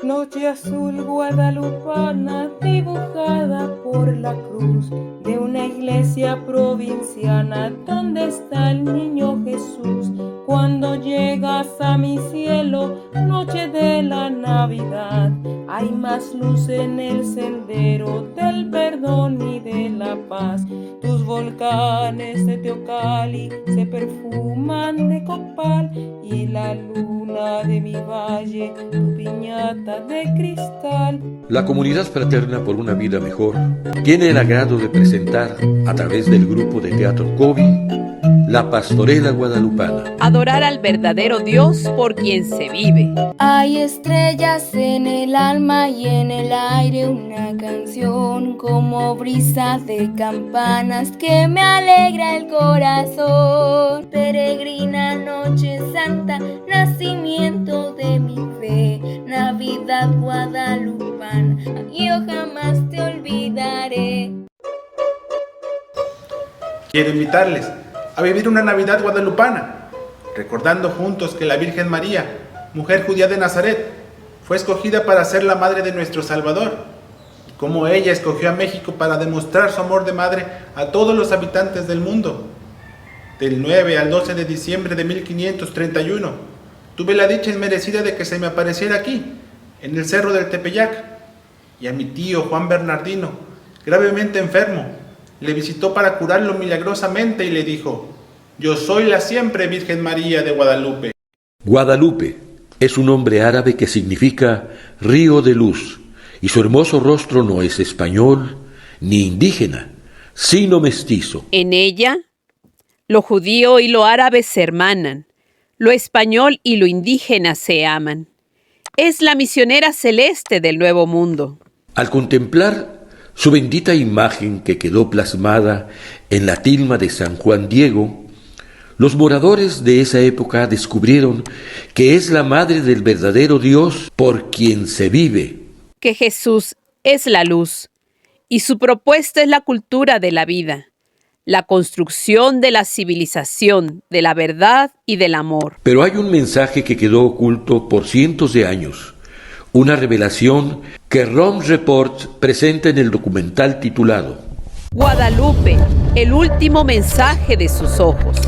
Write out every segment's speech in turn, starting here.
Noche azul guadalupana dibujada por la cruz de una iglesia provinciana donde está el niño Jesús. Cuando llegas a mi cielo, noche de la Navidad, hay más luz en el sendero del perdón y de la paz. Tus volcanes de Teocalli se perfuman de copal y la luna de mi valle, tu piñata de cristal. La Comunidad Fraterna por una Vida Mejor tiene el agrado de presentar, a través del grupo de teatro COBI, la Pastorela Guadalupana. Adorar al verdadero Dios por quien se vive. Hay estrellas en el alma y en el aire una canción como brisa de campanas que me alegra el corazón. Peregrina noche santa, nacimiento de mi fe, Navidad guadalupana, yo jamás te olvidaré. Quiero invitarles a vivir una Navidad guadalupana, recordando juntos que la Virgen María, mujer judía de Nazaret, fue escogida para ser la madre de nuestro Salvador, y cómo ella escogió a México para demostrar su amor de madre a todos los habitantes del mundo. Del 9 al 12 de diciembre de 1531, tuve la dicha inmerecida de que se me apareciera aquí, en el cerro del Tepeyac, y a mi tío Juan Bernardino, gravemente enfermo, le visitó para curarlo milagrosamente y le dijo: yo soy la siempre Virgen María de Guadalupe. Guadalupe es un nombre árabe que significa río de luz, y su hermoso rostro no es español ni indígena, sino mestizo. En ella, lo judío y lo árabe se hermanan, lo español y lo indígena se aman. Es la misionera celeste del Nuevo Mundo. Al contemplar su bendita imagen que quedó plasmada en la tilma de San Juan Diego, los moradores de esa época descubrieron que es la madre del verdadero Dios por quien se vive. Que Jesús es la luz y su propuesta es la cultura de la vida, la construcción de la civilización, de la verdad y del amor. Pero hay un mensaje que quedó oculto por cientos de años, una revelación que Rome Report presenta en el documental titulado Guadalupe, el último mensaje de sus ojos.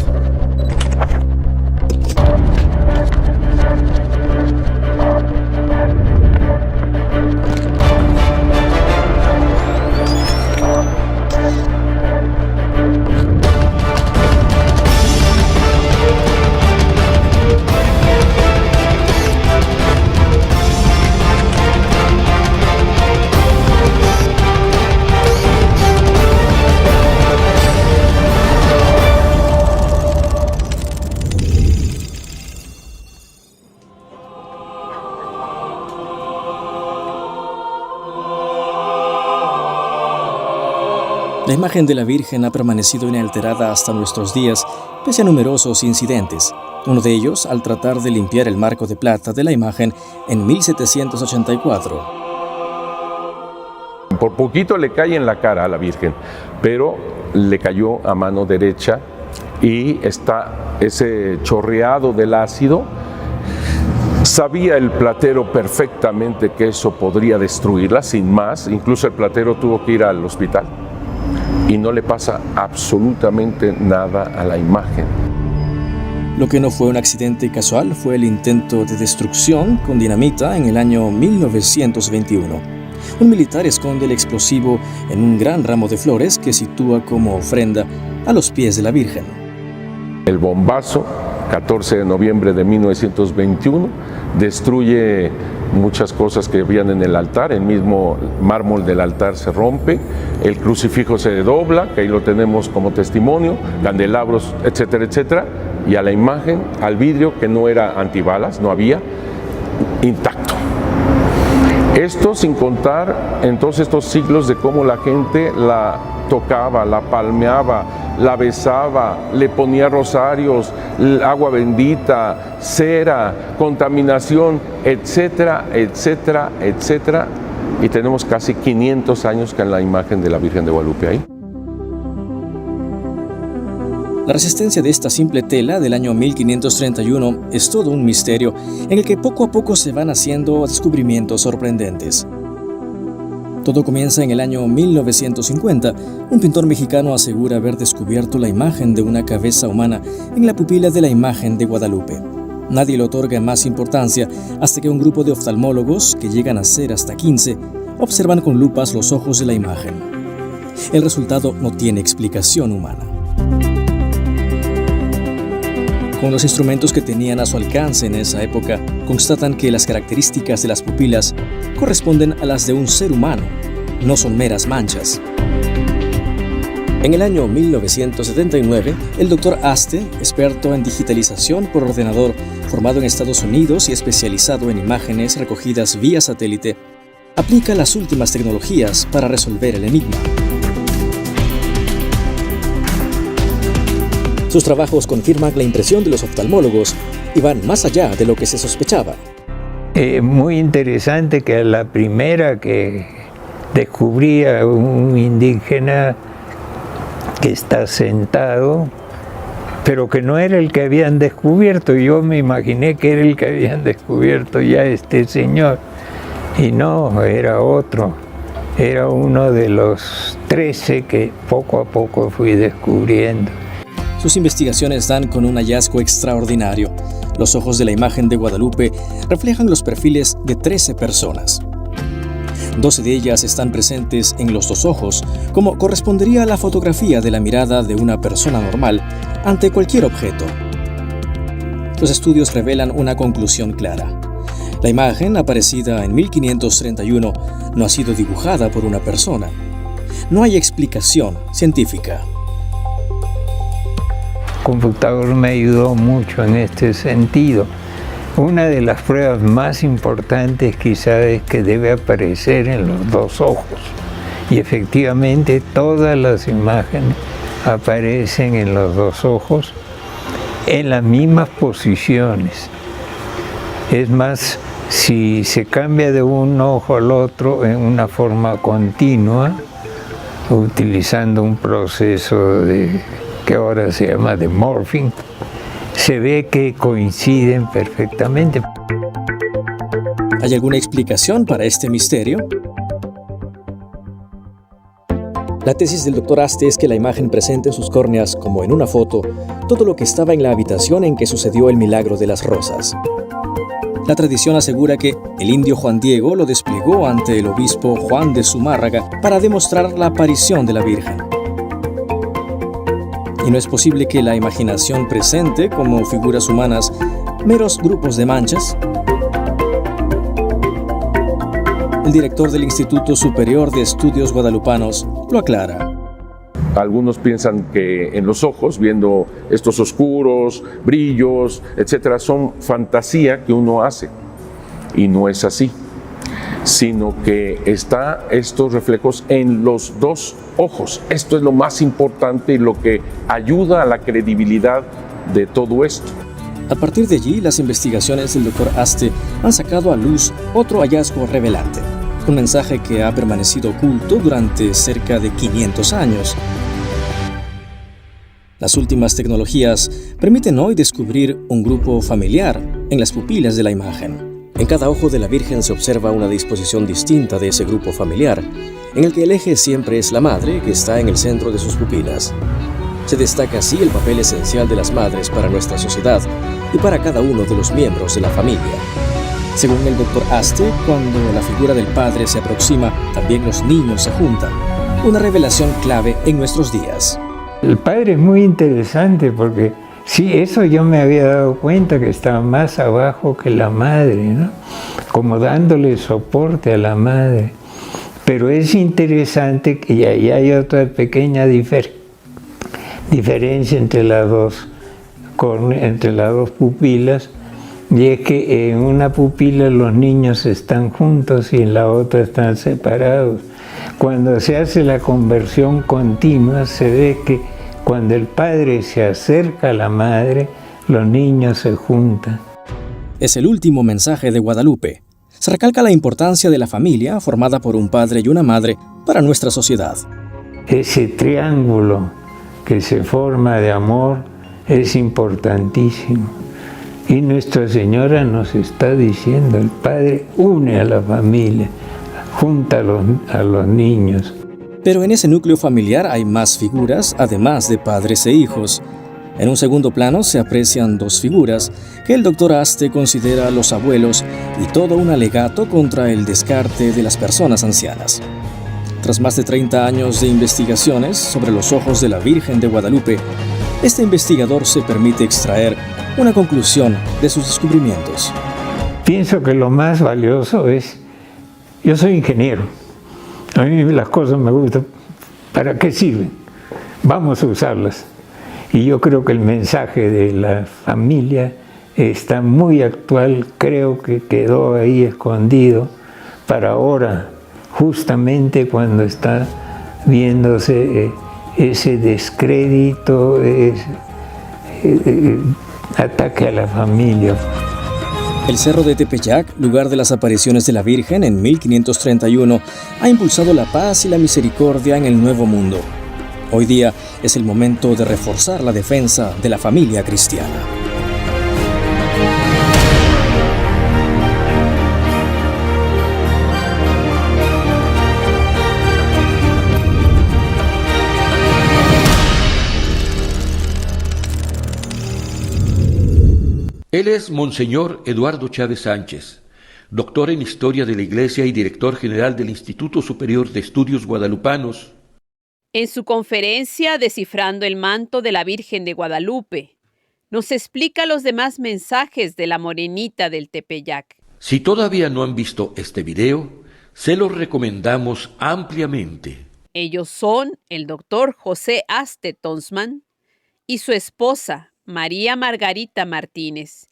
La imagen de la Virgen ha permanecido inalterada hasta nuestros días, pese a numerosos incidentes. Uno de ellos al tratar de limpiar el marco de plata de la imagen en 1784. Por poquito le cae en la cara a la Virgen, pero le cayó a mano derecha y está ese chorreado del ácido. Sabía el platero perfectamente que eso podría destruirla sin más, incluso el platero tuvo que ir al hospital. Y no le pasa absolutamente nada a la imagen. Lo que no fue un accidente casual fue el intento de destrucción con dinamita en el año 1921. Un militar esconde el explosivo en un gran ramo de flores que sitúa como ofrenda a los pies de la Virgen. El bombazo, 14 de noviembre de 1921, destruye muchas cosas que habían en el altar. El mismo mármol del altar se rompe, el crucifijo se dobla, que ahí lo tenemos como testimonio, candelabros, etcétera, etcétera, y a la imagen, al vidrio, que no era antibalas, no había, intacto. Esto sin contar entonces estos siglos de cómo la gente la tocaba, la palmeaba, la besaba, le ponía rosarios, agua bendita, cera, contaminación, etcétera, etcétera, etcétera. Y tenemos casi 500 años con la imagen de la Virgen de Guadalupe ahí. La resistencia de esta simple tela del año 1531 es todo un misterio en el que poco a poco se van haciendo descubrimientos sorprendentes. Todo comienza en el año 1950. Un pintor mexicano asegura haber descubierto la imagen de una cabeza humana en la pupila de la imagen de Guadalupe. Nadie le otorga más importancia hasta que un grupo de oftalmólogos, que llegan a ser hasta 15, observan con lupas los ojos de la imagen. El resultado no tiene explicación humana. Con los instrumentos que tenían a su alcance en esa época, constatan que las características de las pupilas corresponden a las de un ser humano, no son meras manchas. En el año 1979, el Dr. Aste, experto en digitalización por ordenador, formado en Estados Unidos y especializado en imágenes recogidas vía satélite, aplica las últimas tecnologías para resolver el enigma. Sus trabajos confirman la impresión de los oftalmólogos y van más allá de lo que se sospechaba. Muy interesante que la primera que descubría un indígena que está sentado, pero que no era el que habían descubierto. Yo me imaginé que era el que habían descubierto ya este señor, y no, era otro. Era uno de los 13 que poco a poco fui descubriendo. Sus investigaciones dan con un hallazgo extraordinario. Los ojos de la imagen de Guadalupe reflejan los perfiles de 13 personas. 12 de ellas están presentes en los dos ojos, como correspondería a la fotografía de la mirada de una persona normal ante cualquier objeto. Los estudios revelan una conclusión clara. La imagen, aparecida en 1531, no ha sido dibujada por una persona. No hay explicación científica. El computador me ayudó mucho en este sentido. Una de las pruebas más importantes quizás es que debe aparecer en los dos ojos. Y efectivamente todas las imágenes aparecen en los dos ojos en las mismas posiciones. Es más, si se cambia de un ojo al otro en una forma continua, utilizando un proceso que ahora se llama de morphing, se ve que coinciden perfectamente. ¿Hay alguna explicación para este misterio? La tesis del Dr. Aste es que la imagen presenta en sus córneas, como en una foto, todo lo que estaba en la habitación en que sucedió el milagro de las rosas. La tradición asegura que el indio Juan Diego lo desplegó ante el obispo Juan de Zumárraga para demostrar la aparición de la Virgen. Y no es posible que la imaginación presente como figuras humanas meros grupos de manchas. El director del Instituto Superior de Estudios Guadalupanos lo aclara. Algunos piensan que en los ojos, viendo estos oscuros, brillos, etcétera, son fantasía que uno hace. Y no es así, sino que están estos reflejos en los dos ojos. Esto es lo más importante y lo que ayuda a la credibilidad de todo esto. A partir de allí, las investigaciones del Dr. Aste han sacado a luz otro hallazgo revelante. Un mensaje que ha permanecido oculto durante cerca de 500 años. Las últimas tecnologías permiten hoy descubrir un grupo familiar en las pupilas de la imagen. En cada ojo de la Virgen se observa una disposición distinta de ese grupo familiar, en el que el eje siempre es la madre, que está en el centro de sus pupilas. Se destaca así el papel esencial de las madres para nuestra sociedad y para cada uno de los miembros de la familia. Según el Dr. Aste, cuando la figura del padre se aproxima, también los niños se juntan. Una revelación clave en nuestros días. El padre es muy interesante porque sí, eso yo me había dado cuenta que estaba más abajo que la madre, ¿no? Como dándole soporte a la madre. Pero es interesante que ahí hay otra pequeña diferencia entre las dos pupilas, y es que en una pupila los niños están juntos y en la otra están separados. Cuando se hace la conversión continua, se ve que cuando el padre se acerca a la madre, los niños se juntan. Es el último mensaje de Guadalupe. Se recalca la importancia de la familia formada por un padre y una madre para nuestra sociedad. Ese triángulo que se forma de amor es importantísimo. Y Nuestra Señora nos está diciendo, el Padre une a la familia, junta a los niños. Pero en ese núcleo familiar hay más figuras, además de padres e hijos. En un segundo plano se aprecian dos figuras que el doctor Aste considera los abuelos y todo un alegato contra el descarte de las personas ancianas. Tras más de 30 años de investigaciones sobre los ojos de la Virgen de Guadalupe, este investigador se permite extraer una conclusión de sus descubrimientos. Pienso que lo más valioso es, yo soy ingeniero, a mí las cosas me gustan, ¿para qué sirven? Vamos a usarlas. Y yo creo que el mensaje de la familia está muy actual, creo que quedó ahí escondido para ahora, justamente cuando está viéndose ese descrédito, ataque a la familia. El Cerro de Tepeyac, lugar de las apariciones de la Virgen en 1531, ha impulsado la paz y la misericordia en el Nuevo Mundo. Hoy día es el momento de reforzar la defensa de la familia cristiana. Él es Monseñor Eduardo Chávez Sánchez, doctor en Historia de la Iglesia y director general del Instituto Superior de Estudios Guadalupanos. En su conferencia Descifrando el manto de la Virgen de Guadalupe, nos explica los demás mensajes de la Morenita del Tepeyac. Si todavía no han visto este video, se los recomendamos ampliamente. Ellos son el doctor José Aste Tonsman y su esposa María Margarita Martínez,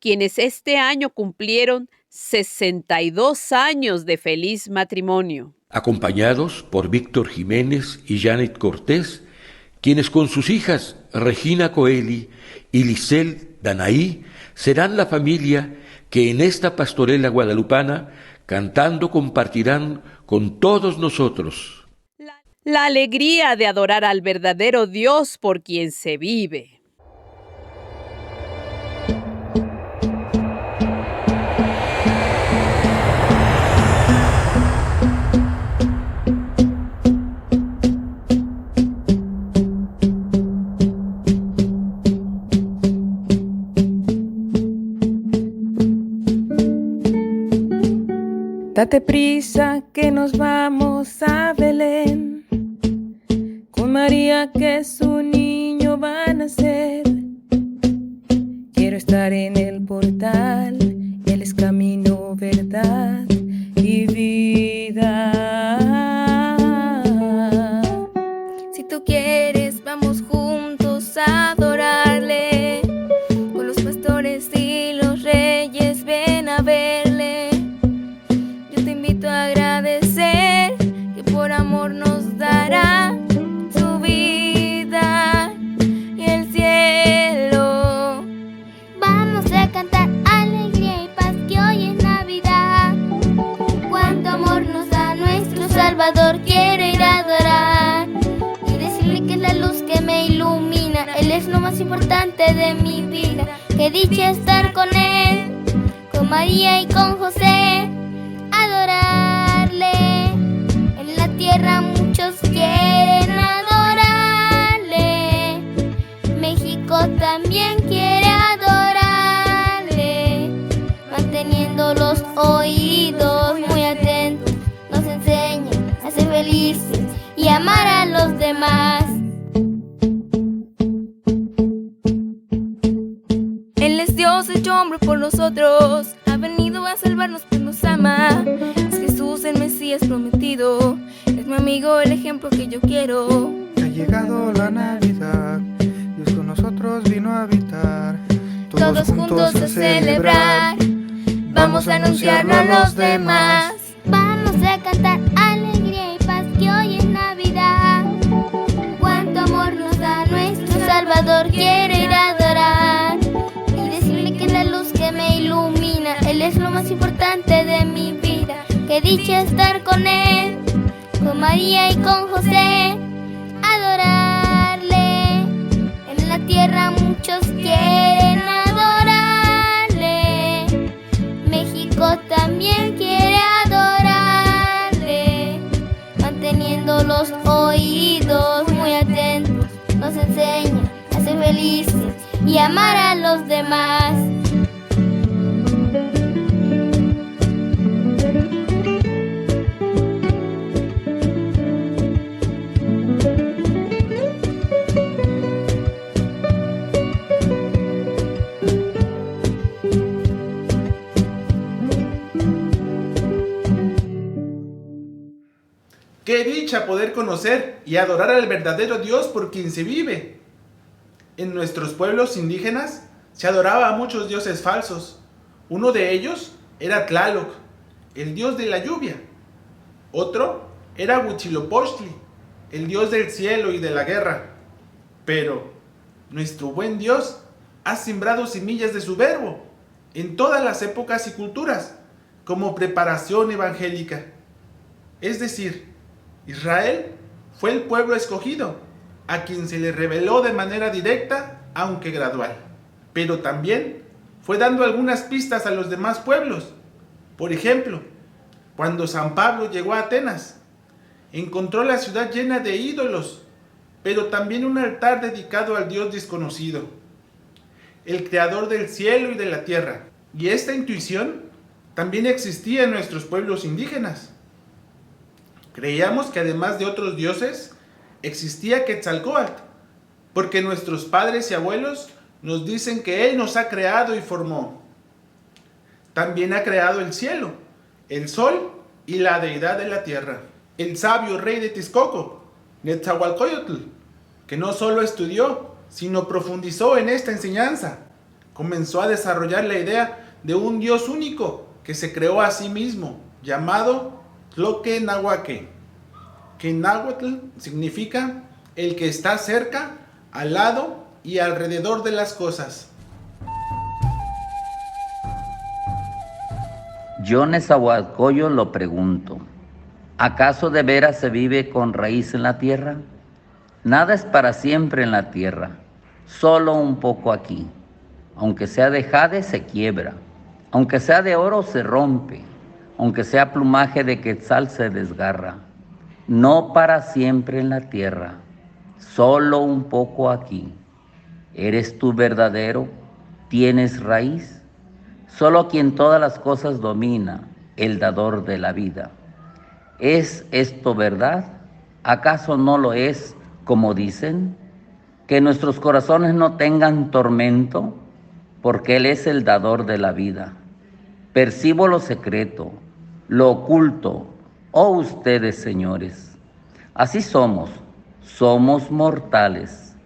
quienes este año cumplieron 62 años de feliz matrimonio. Acompañados por Víctor Jiménez y Janet Cortés, quienes con sus hijas Regina Coeli y Lisel Danaí serán la familia que en esta pastorela guadalupana, cantando, compartirán con todos nosotros la alegría de adorar al verdadero Dios por quien se vive. Date prisa que nos vamos a Belén, con María que su niño va a nacer. Quiero estar en el portal, Él es camino, verdad y vida. Si tú quieres, vamos juntos a adorarle, con los pastores y los reyes ven a verle. A agradecer que por amor nos dará su vida y el cielo. Vamos a cantar alegría y paz, que hoy es Navidad. Cuánto amor nos da nuestro Salvador, quiero ir a adorar y decirle que es la luz que me ilumina. Él es lo más importante de mi vida, qué dicha estar con Él, con María y con José. Adorarle, en la tierra muchos quieren adorarle, México también quiere adorarle, manteniendo los oídos muy atentos, nos enseña a ser felices y amar a los demás. Él es Dios hecho hombre por nosotros, ha venido a salvarnos pues nos ama. Es Jesús el Mesías prometido, es mi amigo, el ejemplo que yo quiero. Ha llegado la Navidad, Dios con nosotros vino a habitar. Todos juntos a celebrar, vamos a anunciarlo a los demás. Vamos a cantar alegría y paz, que hoy es Navidad. Cuánto amor nos da nuestro Salvador, quiero ir a adorar y decirle que es la luz que me ilumina. Él es lo más importante de mi vida, qué dicha estar con Él, con María y con José. Adorarle. tierra muchos quieren adorarle. México también quiere adorarle. Manteniendo los oídos muy atentos, nos enseña a ser felices y amar a los demás. ¡Qué dicha poder conocer y adorar al verdadero Dios por quien se vive! En nuestros pueblos indígenas se adoraba a muchos dioses falsos. Uno de ellos era Tlaloc, el dios de la lluvia. Otro era Huitzilopochtli, el dios del cielo y de la guerra. Pero nuestro buen Dios ha sembrado semillas de su verbo en todas las épocas y culturas como preparación evangélica. Es decir, Israel fue el pueblo escogido, a quien se le reveló de manera directa, aunque gradual. Pero también fue dando algunas pistas a los demás pueblos. Por ejemplo, cuando San Pablo llegó a Atenas, encontró la ciudad llena de ídolos, pero también un altar dedicado al Dios desconocido, el creador del cielo y de la tierra. Y esta intuición también existía en nuestros pueblos indígenas. Creíamos que además de otros dioses, existía Quetzalcóatl, porque nuestros padres y abuelos nos dicen que Él nos ha creado y formó. También ha creado el cielo, el sol y la deidad de la tierra. El sabio rey de Texcoco, Netzahualcoyotl, que no solo estudió, sino profundizó en esta enseñanza, comenzó a desarrollar la idea de un Dios único que se creó a sí mismo, llamado Tloquenahuaque, que en náhuatl significa el que está cerca, al lado y alrededor de las cosas. Yo Nezahualcóyotl lo pregunto, ¿acaso de veras se vive con raíz en la tierra? Nada es para siempre en la tierra, solo un poco aquí. Aunque sea de jade se quiebra, aunque sea de oro se rompe, aunque sea plumaje de quetzal se desgarra. No para siempre en la tierra, solo un poco aquí. ¿Eres tú verdadero? ¿Tienes raíz? Solo quien todas las cosas domina, el dador de la vida. ¿Es esto verdad? ¿Acaso no lo es, como dicen? Que nuestros corazones no tengan tormento, porque Él es el dador de la vida. Percibo lo secreto, lo oculto, oh ustedes, señores. Así somos mortales.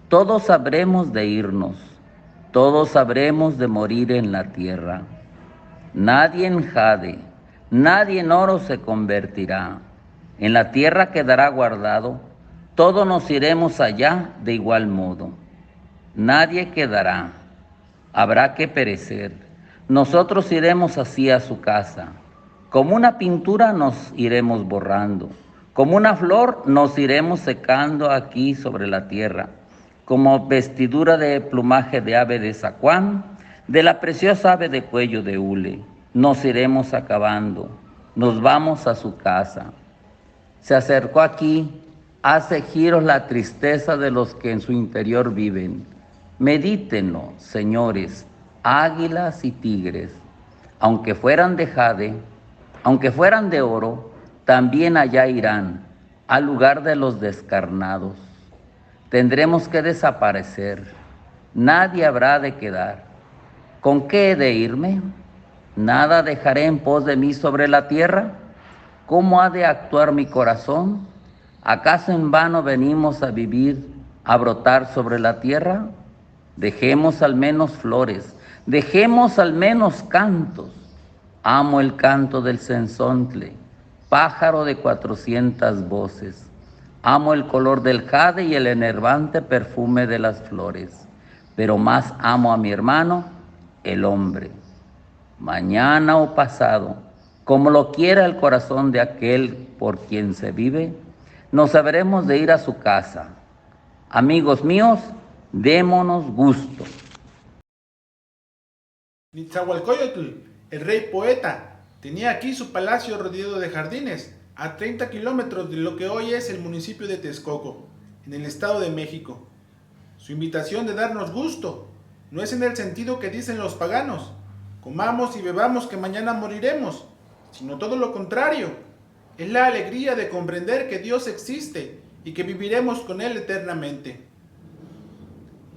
Todos habremos de irnos, todos habremos de morir en la tierra. Nadie en jade, nadie en oro se convertirá. En la tierra quedará guardado, todos nos iremos allá de igual modo. Nadie quedará, habrá que perecer. Nosotros iremos así a su casa. Como una pintura nos iremos borrando, como una flor nos iremos secando aquí sobre la tierra, como vestidura de plumaje de ave de zacuán, de la preciosa ave de cuello de hule. Nos iremos acabando, nos vamos a su casa. Se acercó aquí, hace giros la tristeza de los que en su interior viven. Medítenlo, señores, águilas y tigres. Aunque fueran de jade, aunque fueran de oro, también allá irán, al lugar de los descarnados. Tendremos que desaparecer, nadie habrá de quedar. ¿Con qué he de irme? ¿Nada dejaré en pos de mí sobre la tierra? ¿Cómo ha de actuar mi corazón? ¿Acaso en vano venimos a vivir, a brotar sobre la tierra? Dejemos al menos flores, dejemos al menos cantos. Amo el canto del cenzontle, pájaro de 400 voces. Amo el color del jade y el enervante perfume de las flores. Pero más amo a mi hermano, el hombre. Mañana o pasado, como lo quiera el corazón de aquel por quien se vive, nos habremos de ir a su casa. Amigos míos, Démonos gusto. Netzahualcóyotl, el rey poeta, tenía aquí su palacio rodeado de jardines, a 30 kilómetros de lo que hoy es el municipio de Texcoco, en el Estado de México. Su invitación de darnos gusto no es en el sentido que dicen los paganos, comamos y bebamos que mañana moriremos, sino todo lo contrario. Es la alegría de comprender que Dios existe y que viviremos con Él eternamente.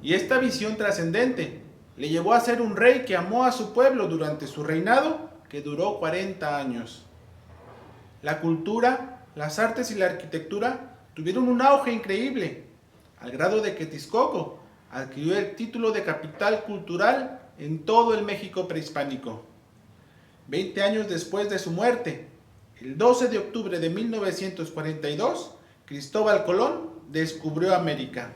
Y esta visión trascendente le llevó a ser un rey que amó a su pueblo durante su reinado, que duró 40 años. La cultura, las artes y la arquitectura tuvieron un auge increíble, al grado de que Texcoco adquirió el título de capital cultural en todo el México prehispánico. 20 años después de su muerte, el 12 de octubre de 1942, Cristóbal Colón descubrió América.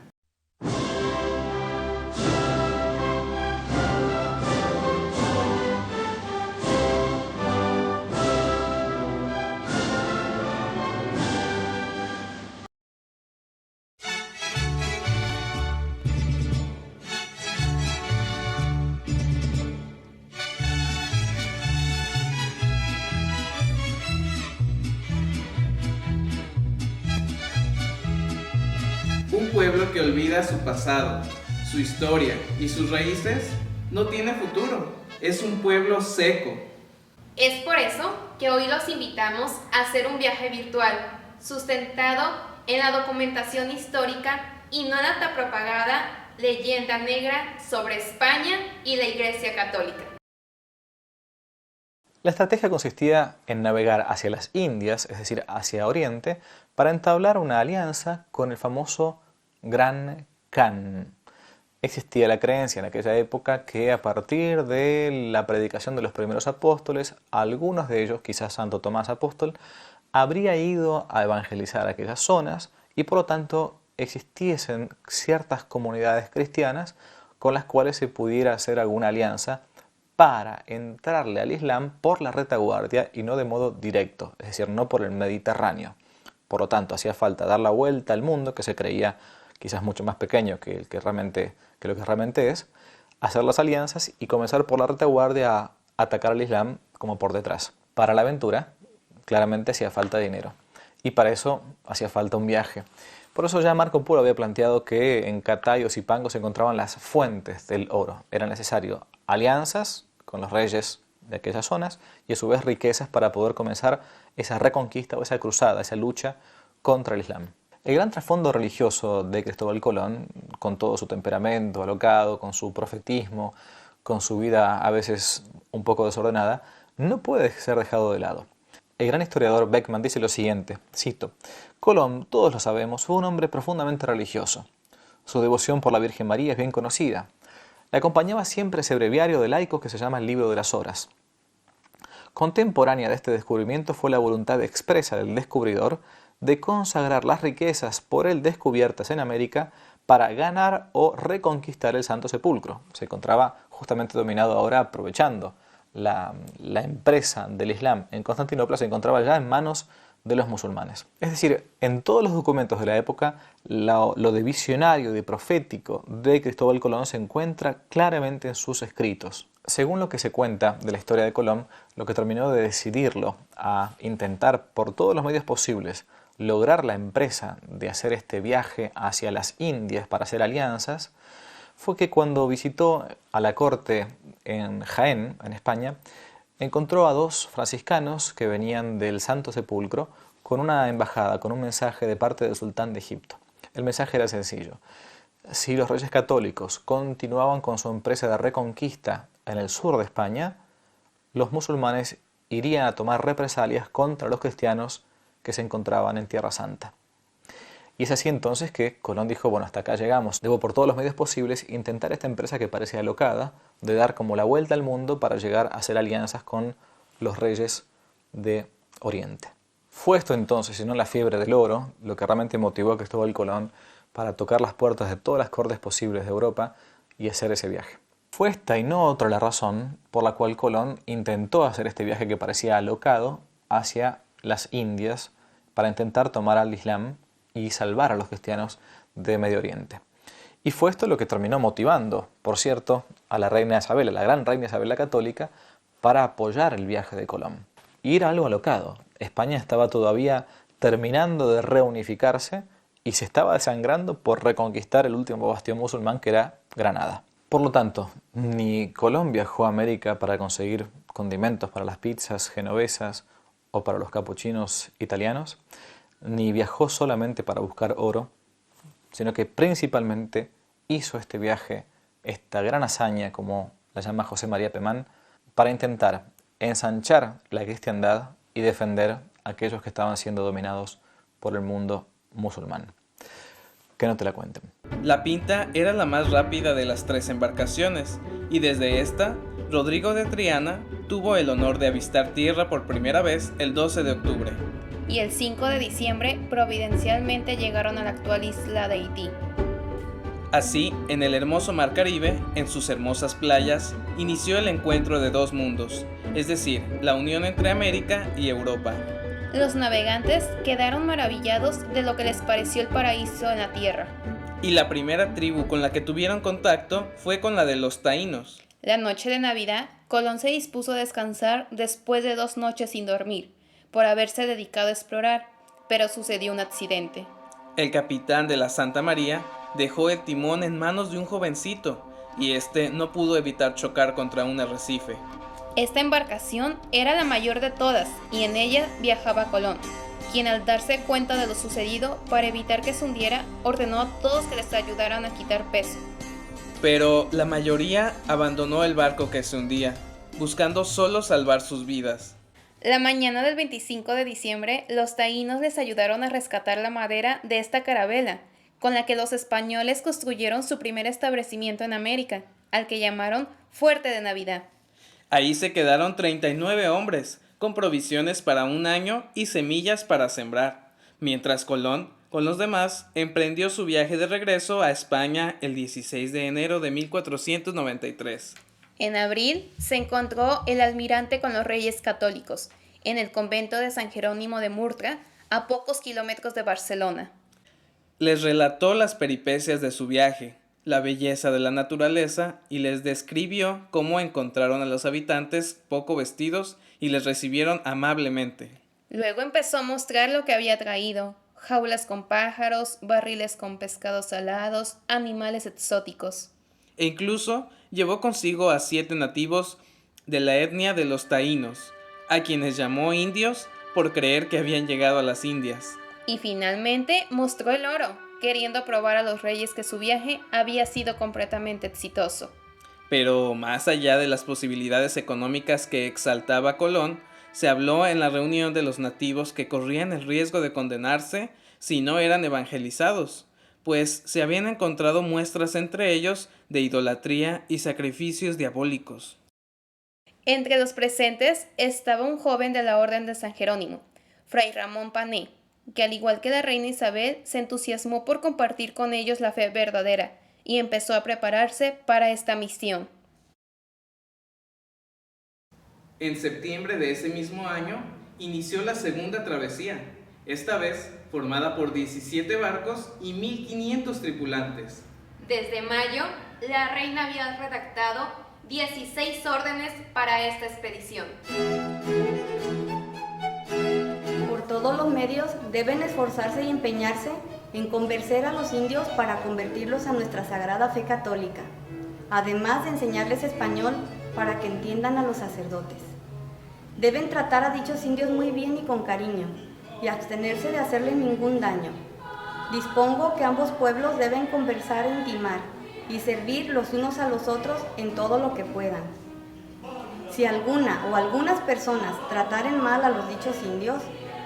Un pueblo que olvida su pasado, su historia y sus raíces no tiene futuro. Es un pueblo seco. Es por eso que hoy los invitamos a hacer un viaje virtual, sustentado en la documentación histórica y no en la tan propagada leyenda negra sobre España y la Iglesia Católica. La estrategia consistía en navegar hacia las Indias, es decir, hacia Oriente, para entablar una alianza con el famoso Gran Khan. Existía la creencia en aquella época que a partir de la predicación de los primeros apóstoles, algunos de ellos, quizás Santo Tomás Apóstol, habría ido a evangelizar aquellas zonas y por lo tanto existiesen ciertas comunidades cristianas con las cuales se pudiera hacer alguna alianza para entrarle al Islam por la retaguardia y no de modo directo, es decir, no por el Mediterráneo. Por lo tanto, hacía falta dar la vuelta al mundo, que se creía quizás mucho más pequeño que lo que realmente es, hacer las alianzas y comenzar por la retaguardia a atacar al Islam como por detrás. Para la aventura, claramente hacía falta dinero y para eso hacía falta un viaje. Por eso ya Marco Polo había planteado que en Catay o Zipango se encontraban las fuentes del oro. Era necesario alianzas con los reyes de aquellas zonas y a su vez riquezas para poder comenzar esa reconquista o esa cruzada, esa lucha contra el Islam. El gran trasfondo religioso de Cristóbal Colón, con todo su temperamento alocado, con su profetismo, con su vida a veces un poco desordenada, no puede ser dejado de lado. El gran historiador Beckman dice lo siguiente, cito: Colón, todos lo sabemos, fue un hombre profundamente religioso. Su devoción por la Virgen María es bien conocida. Le acompañaba siempre ese breviario de laicos que se llama el Libro de las Horas. Contemporánea de este descubrimiento fue la voluntad expresa del descubridor de consagrar las riquezas por él descubiertas en América para ganar o reconquistar el Santo Sepulcro. Se encontraba justamente dominado ahora, aprovechando la empresa del Islam en Constantinopla, se encontraba ya en manos de los musulmanes. Es decir, en todos los documentos de la época, lo de visionario, de profético de Cristóbal Colón se encuentra claramente en sus escritos. Según lo que se cuenta de la historia de Colón, lo que terminó de decidirlo a intentar por todos los medios posibles lograr la empresa de hacer este viaje hacia las Indias para hacer alianzas, fue que cuando visitó a la corte en Jaén, en España, encontró a dos franciscanos que venían del Santo Sepulcro con una embajada, con un mensaje de parte del sultán de Egipto. El mensaje era sencillo: si los reyes católicos continuaban con su empresa de reconquista en el sur de España, los musulmanes irían a tomar represalias contra los cristianos que se encontraban en Tierra Santa. Y es así entonces que Colón dijo, bueno, hasta acá llegamos, debo por todos los medios posibles intentar esta empresa que parece alocada, de dar como la vuelta al mundo para llegar a hacer alianzas con los reyes de Oriente. Fue esto entonces, y no la fiebre del oro, lo que realmente motivó a Cristóbal Colón para tocar las puertas de todas las cortes posibles de Europa y hacer ese viaje. Fue esta y no otra la razón por la cual Colón intentó hacer este viaje que parecía alocado hacia las Indias para intentar tomar al Islam y salvar a los cristianos de Medio Oriente. Y fue esto lo que terminó motivando, por cierto, a la reina Isabel, a la gran reina Isabel la Católica, para apoyar el viaje de Colón. Y era algo alocado. España estaba todavía terminando de reunificarse y se estaba desangrando por reconquistar el último bastión musulmán, que era Granada. Por lo tanto, ni Colón viajó a América para conseguir condimentos para las pizzas genovesas o para los capuchinos italianos, ni viajó solamente para buscar oro, sino que principalmente hizo este viaje, esta gran hazaña, como la llama José María Pemán, para intentar ensanchar la cristiandad y defender a aquellos que estaban siendo dominados por el mundo musulmán. Que no te la cuenten. La Pinta era la más rápida de las 3 embarcaciones, y desde esta, Rodrigo de Triana tuvo el honor de avistar tierra por primera vez el 12 de octubre. Y el 5 de diciembre, providencialmente llegaron a la actual isla de Haití. Así, en el hermoso mar Caribe, en sus hermosas playas, inició el encuentro de 2 mundos, es decir, la unión entre América y Europa. Los navegantes quedaron maravillados de lo que les pareció el paraíso en la tierra. Y la primera tribu con la que tuvieron contacto fue con la de los taínos. La noche de Navidad, Colón se dispuso a descansar después de 2 noches sin dormir, por haberse dedicado a explorar, pero sucedió un accidente. El capitán de la Santa María dejó el timón en manos de un jovencito, y este no pudo evitar chocar contra un arrecife. Esta embarcación era la mayor de todas y en ella viajaba Colón, quien al darse cuenta de lo sucedido, para evitar que se hundiera, ordenó a todos que les ayudaran a quitar peso. Pero la mayoría abandonó el barco que se hundía, buscando solo salvar sus vidas. La mañana del 25 de diciembre, los taínos les ayudaron a rescatar la madera de esta carabela, con la que los españoles construyeron su primer establecimiento en América, al que llamaron Fuerte de Navidad. Ahí se quedaron 39 hombres, con provisiones para 1 año y semillas para sembrar, mientras Colón, con los demás, emprendió su viaje de regreso a España el 16 de enero de 1493. En abril se encontró el almirante con los reyes católicos, en el convento de San Jerónimo de Murtra, a pocos kilómetros de Barcelona. Les relató las peripecias de su viaje, la belleza de la naturaleza, y les describió cómo encontraron a los habitantes poco vestidos y les recibieron amablemente. Luego empezó a mostrar lo que había traído: jaulas con pájaros, barriles con pescados salados, animales exóticos. E incluso llevó consigo a 7 nativos de la etnia de los taínos, a quienes llamó indios por creer que habían llegado a las Indias. Y finalmente mostró el oro, queriendo probar a los reyes que su viaje había sido completamente exitoso. Pero más allá de las posibilidades económicas que exaltaba Colón, se habló en la reunión de los nativos que corrían el riesgo de condenarse si no eran evangelizados, pues se habían encontrado muestras entre ellos de idolatría y sacrificios diabólicos. Entre los presentes estaba un joven de la Orden de San Jerónimo, Fray Ramón Pané, que al igual que la reina Isabel se entusiasmó por compartir con ellos la fe verdadera y empezó a prepararse para esta misión. En septiembre de ese mismo año inició la segunda travesía, esta vez formada por 17 barcos y 1.500 tripulantes. Desde mayo, la reina había redactado 16 órdenes para esta expedición. Por todos los medios deben esforzarse y empeñarse en convencer a los indios para convertirlos a nuestra sagrada fe católica, además de enseñarles español para que entiendan a los sacerdotes. Deben tratar a dichos indios muy bien y con cariño, y abstenerse de hacerles ningún daño. Dispongo que ambos pueblos deben conversar e intimar, y servir los unos a los otros en todo lo que puedan. Si alguna o algunas personas trataren mal a los dichos indios,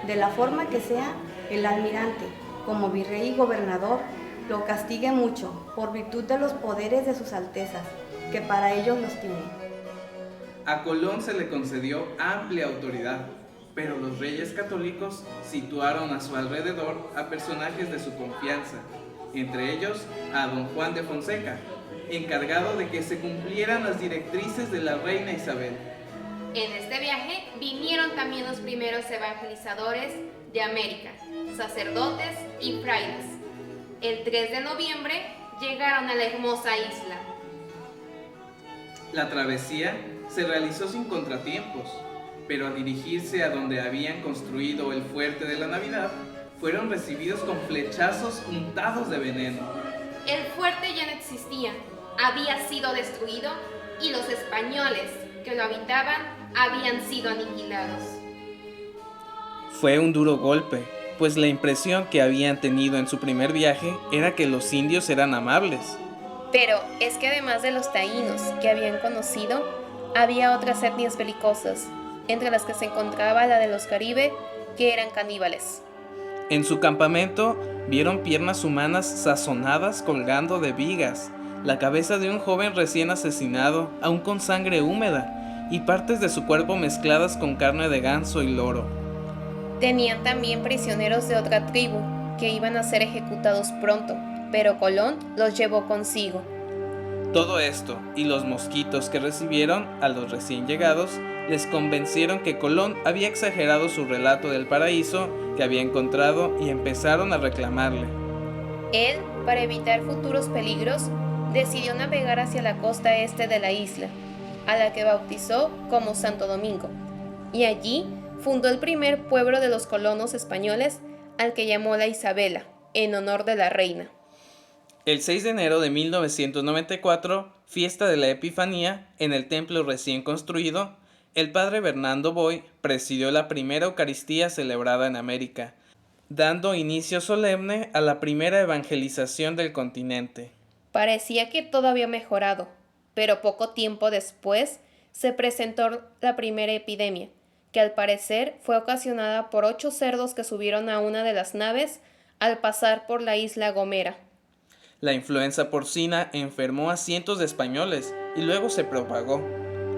de la forma que sea, el almirante, como virrey y gobernador, lo castigue mucho, por virtud de los poderes de sus altezas, que para ellos los tiene. A Colón se le concedió amplia autoridad, pero los reyes católicos situaron a su alrededor a personajes de su confianza, entre ellos a don Juan de Fonseca, encargado de que se cumplieran las directrices de la reina Isabel. En este viaje vinieron también los primeros evangelizadores de América, sacerdotes y frailes. El 3 de noviembre llegaron a la hermosa isla. La travesía se realizó sin contratiempos, pero al dirigirse a donde habían construido el fuerte de la Navidad, fueron recibidos con flechazos untados de veneno. El fuerte ya no existía, había sido destruido y los españoles que lo habitaban habían sido aniquilados. Fue un duro golpe, pues la impresión que habían tenido en su primer viaje era que los indios eran amables. Pero es que además de los taínos que habían conocido, había otras etnias belicosas, entre las que se encontraba la de los Caribe, que eran caníbales. En su campamento vieron piernas humanas sazonadas colgando de vigas, la cabeza de un joven recién asesinado, aún con sangre húmeda, y partes de su cuerpo mezcladas con carne de ganso y loro. Tenían también prisioneros de otra tribu, que iban a ser ejecutados pronto, pero Colón los llevó consigo. Todo esto y los mosquitos que recibieron a los recién llegados les convencieron que Colón había exagerado su relato del paraíso que había encontrado y empezaron a reclamarle. Él, para evitar futuros peligros, decidió navegar hacia la costa este de la isla, a la que bautizó como Santo Domingo, y allí fundó el primer pueblo de los colonos españoles, al que llamó la Isabela, en honor de la reina. El 6 de enero de 1994, fiesta de la Epifanía, en el templo recién construido, el padre Bernardo Boy presidió la primera Eucaristía celebrada en América, dando inicio solemne a la primera evangelización del continente. Parecía que todo había mejorado, pero poco tiempo después se presentó la primera epidemia, que al parecer fue ocasionada por 8 cerdos que subieron a una de las naves al pasar por la isla Gomera. La influenza porcina enfermó a cientos de españoles y luego se propagó,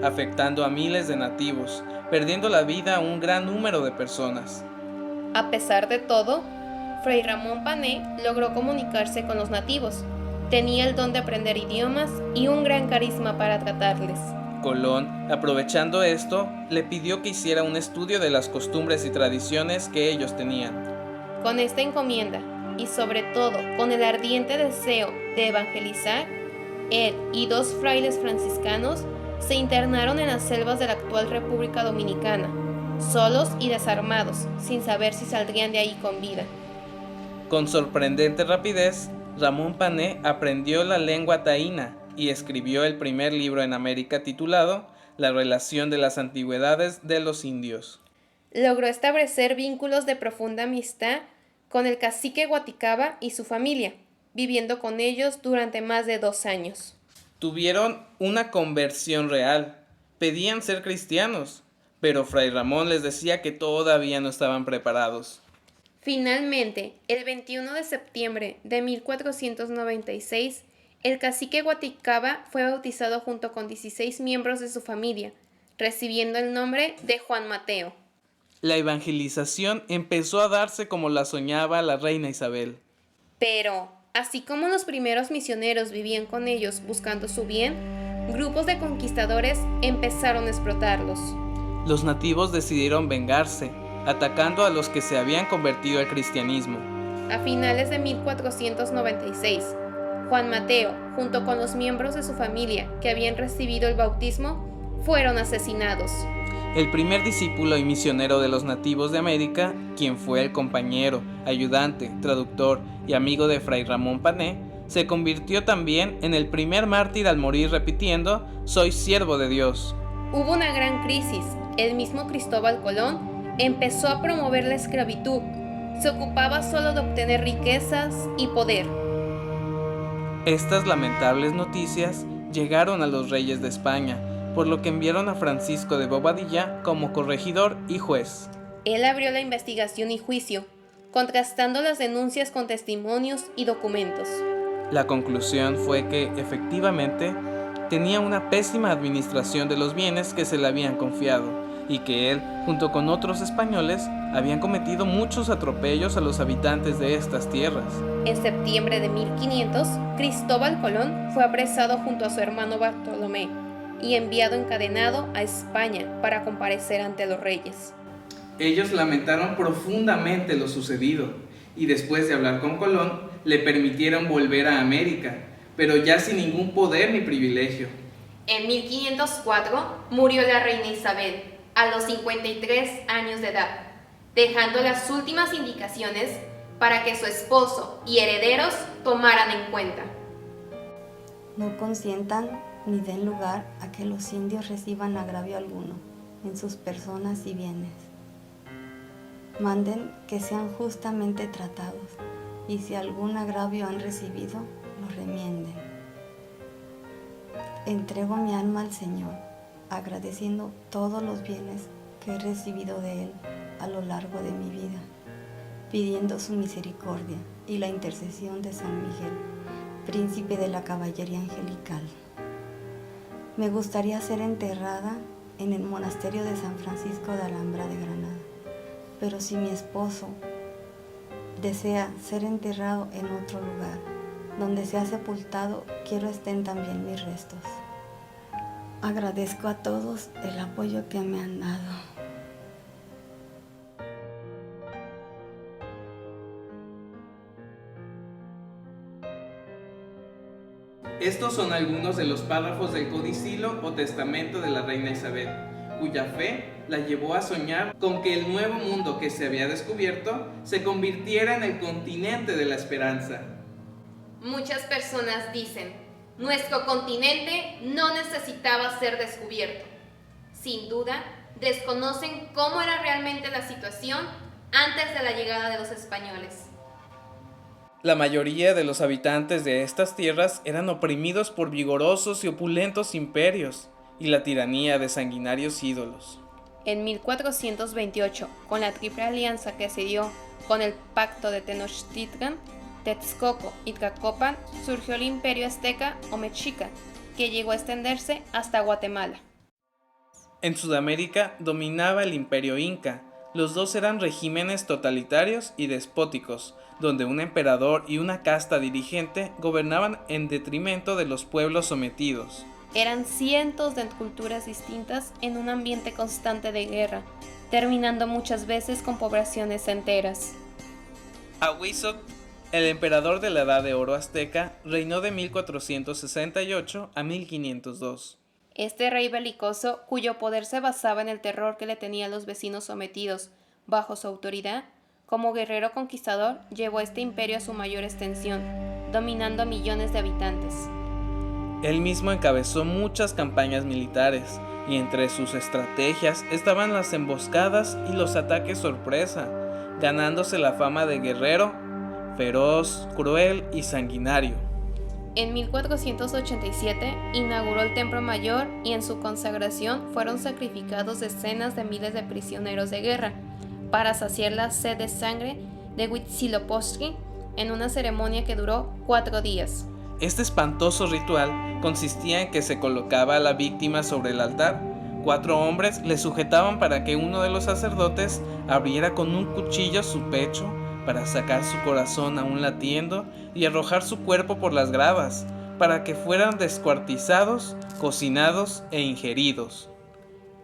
afectando a miles de nativos, perdiendo la vida a un gran número de personas. A pesar de todo, Fray Ramón Pané logró comunicarse con los nativos. Tenía el don de aprender idiomas y un gran carisma para tratarles. Colón, aprovechando esto, le pidió que hiciera un estudio de las costumbres y tradiciones que ellos tenían. Con esta encomienda, y sobre todo con el ardiente deseo de evangelizar, él y 2 frailes franciscanos se internaron en las selvas de la actual República Dominicana, solos y desarmados, sin saber si saldrían de ahí con vida. Con sorprendente rapidez, Ramón Pané aprendió la lengua taína y escribió el primer libro en América titulado La relación de las antigüedades de los indios. Logró establecer vínculos de profunda amistad con el cacique Guaticaba y su familia, viviendo con ellos durante más de 2 años. Tuvieron una conversión real, pedían ser cristianos, pero Fray Ramón les decía que todavía no estaban preparados. Finalmente, el 21 de septiembre de 1496, el cacique Guaticaba fue bautizado junto con 16 miembros de su familia, recibiendo el nombre de Juan Mateo. La evangelización empezó a darse como la soñaba la reina Isabel. Pero, así como los primeros misioneros vivían con ellos buscando su bien, grupos de conquistadores empezaron a explotarlos. Los nativos decidieron vengarse, atacando a los que se habían convertido al cristianismo. A finales de 1496, Juan Mateo, junto con los miembros de su familia que habían recibido el bautismo, fueron asesinados. El primer discípulo y misionero de los nativos de América, quien fue el compañero, ayudante, traductor y amigo de Fray Ramón Pané, se convirtió también en el primer mártir al morir repitiendo: «Soy siervo de Dios». Hubo una gran crisis. El mismo Cristóbal Colón empezó a promover la esclavitud. Se ocupaba solo de obtener riquezas y poder. Estas lamentables noticias llegaron a los reyes de España, por lo que enviaron a Francisco de Bobadilla como corregidor y juez. Él abrió la investigación y juicio, contrastando las denuncias con testimonios y documentos. La conclusión fue que, efectivamente, tenía una pésima administración de los bienes que se le habían confiado, y que él, junto con otros españoles, habían cometido muchos atropellos a los habitantes de estas tierras. En septiembre de 1500, Cristóbal Colón fue apresado junto a su hermano Bartolomé y enviado encadenado a España para comparecer ante los reyes. Ellos lamentaron profundamente lo sucedido y después de hablar con Colón, le permitieron volver a América, pero ya sin ningún poder ni privilegio. En 1504 murió la reina Isabel a los 53 años de edad, dejando las últimas indicaciones para que su esposo y herederos tomaran en cuenta. No consientan ni den lugar a que los indios reciban agravio alguno en sus personas y bienes. Manden que sean justamente tratados, y si algún agravio han recibido, lo remienden. Entrego mi alma al Señor, agradeciendo todos los bienes que he recibido de Él a lo largo de mi vida, pidiendo su misericordia y la intercesión de San Miguel, príncipe de la caballería angelical. Me gustaría ser enterrada en el monasterio de San Francisco de Alhambra de Granada, pero si mi esposo desea ser enterrado en otro lugar, donde sea sepultado, quiero estén también mis restos. Agradezco a todos el apoyo que me han dado. Estos son algunos de los párrafos del codicilo o testamento de la reina Isabel, cuya fe la llevó a soñar con que el nuevo mundo que se había descubierto se convirtiera en el continente de la esperanza. Muchas personas dicen, nuestro continente no necesitaba ser descubierto. Sin duda, desconocen cómo era realmente la situación antes de la llegada de los españoles. La mayoría de los habitantes de estas tierras eran oprimidos por vigorosos y opulentos imperios y la tiranía de sanguinarios ídolos. En 1428, con la Triple Alianza que se dio con el Pacto de Tenochtitlan, Texcoco y Tlacopan, surgió el Imperio Azteca o Mexica, que llegó a extenderse hasta Guatemala. En Sudamérica dominaba el Imperio Inca. Los dos eran regímenes totalitarios y despóticos, donde un emperador y una casta dirigente gobernaban en detrimento de los pueblos sometidos. Eran cientos de culturas distintas en un ambiente constante de guerra, terminando muchas veces con poblaciones enteras. Ahuizoc, el emperador de la Edad de Oro azteca, reinó de 1468 a 1502. Este rey belicoso, cuyo poder se basaba en el terror que le tenían los vecinos sometidos bajo su autoridad, como guerrero conquistador, llevó este imperio a su mayor extensión, dominando a millones de habitantes. Él mismo encabezó muchas campañas militares, y entre sus estrategias estaban las emboscadas y los ataques sorpresa, ganándose la fama de guerrero, feroz, cruel y sanguinario. En 1487 inauguró el Templo Mayor y en su consagración fueron sacrificados decenas de miles de prisioneros de guerra para saciar la sed de sangre de Huitzilopochtli en una ceremonia que duró 4 días. Este espantoso ritual consistía en que se colocaba a la víctima sobre el altar. 4 hombres le sujetaban para que uno de los sacerdotes abriera con un cuchillo su pecho para sacar su corazón aún latiendo y arrojar su cuerpo por las gradas, para que fueran descuartizados, cocinados e ingeridos.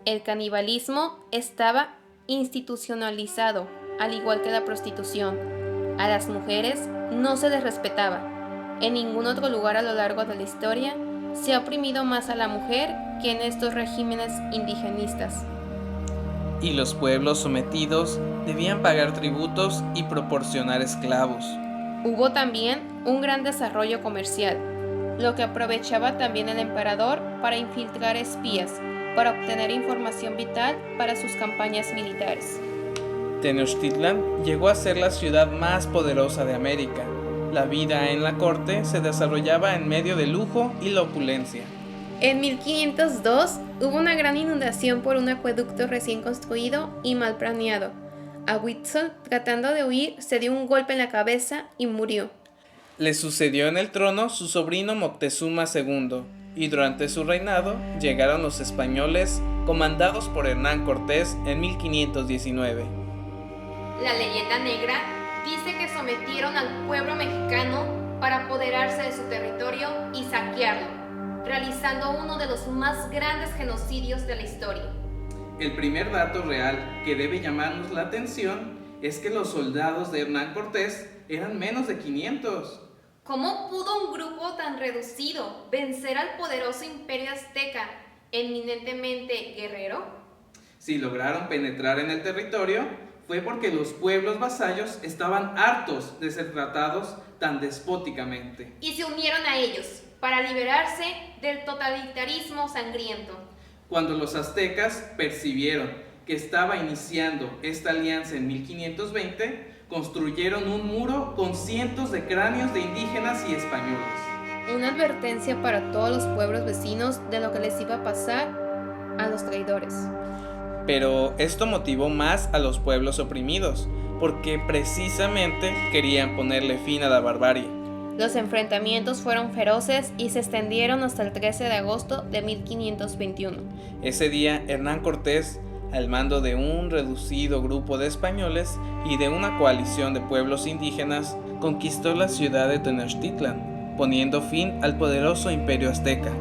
El canibalismo estaba institucionalizado, al igual que la prostitución. A las mujeres no se les respetaba. En ningún otro lugar a lo largo de la historia se ha oprimido más a la mujer que en estos regímenes indigenistas. Y los pueblos sometidos debían pagar tributos y proporcionar esclavos. Hubo también un gran desarrollo comercial, lo que aprovechaba también el emperador para infiltrar espías, para obtener información vital para sus campañas militares. Tenochtitlan llegó a ser la ciudad más poderosa de América. La vida en la corte se desarrollaba en medio del lujo y la opulencia. En 1502 hubo una gran inundación por un acueducto recién construido y mal planeado. Ahuitzotl, tratando de huir, se dio un golpe en la cabeza y murió. Le sucedió en el trono su sobrino Moctezuma II, y durante su reinado llegaron los españoles comandados por Hernán Cortés en 1519. La leyenda negra dice que sometieron al pueblo mexicano para apoderarse de su territorio y saquearlo, realizando uno de los más grandes genocidios de la historia. El primer dato real que debe llamarnos la atención es que los soldados de Hernán Cortés eran menos de 500. ¿Cómo pudo un grupo tan reducido vencer al poderoso imperio azteca, eminentemente guerrero? Si lograron penetrar en el territorio, fue porque los pueblos vasallos estaban hartos de ser tratados tan despóticamente. Y se unieron a ellos para liberarse del totalitarismo sangriento. Cuando los aztecas percibieron que estaba iniciando esta alianza en 1520, construyeron un muro con cientos de cráneos de indígenas y españoles. Una advertencia para todos los pueblos vecinos de lo que les iba a pasar a los traidores. Pero esto motivó más a los pueblos oprimidos, porque precisamente querían ponerle fin a la barbarie. Los enfrentamientos fueron feroces y se extendieron hasta el 13 de agosto de 1521. Ese día, Hernán Cortés, al mando de un reducido grupo de españoles y de una coalición de pueblos indígenas, conquistó la ciudad de Tenochtitlan, poniendo fin al poderoso imperio azteca.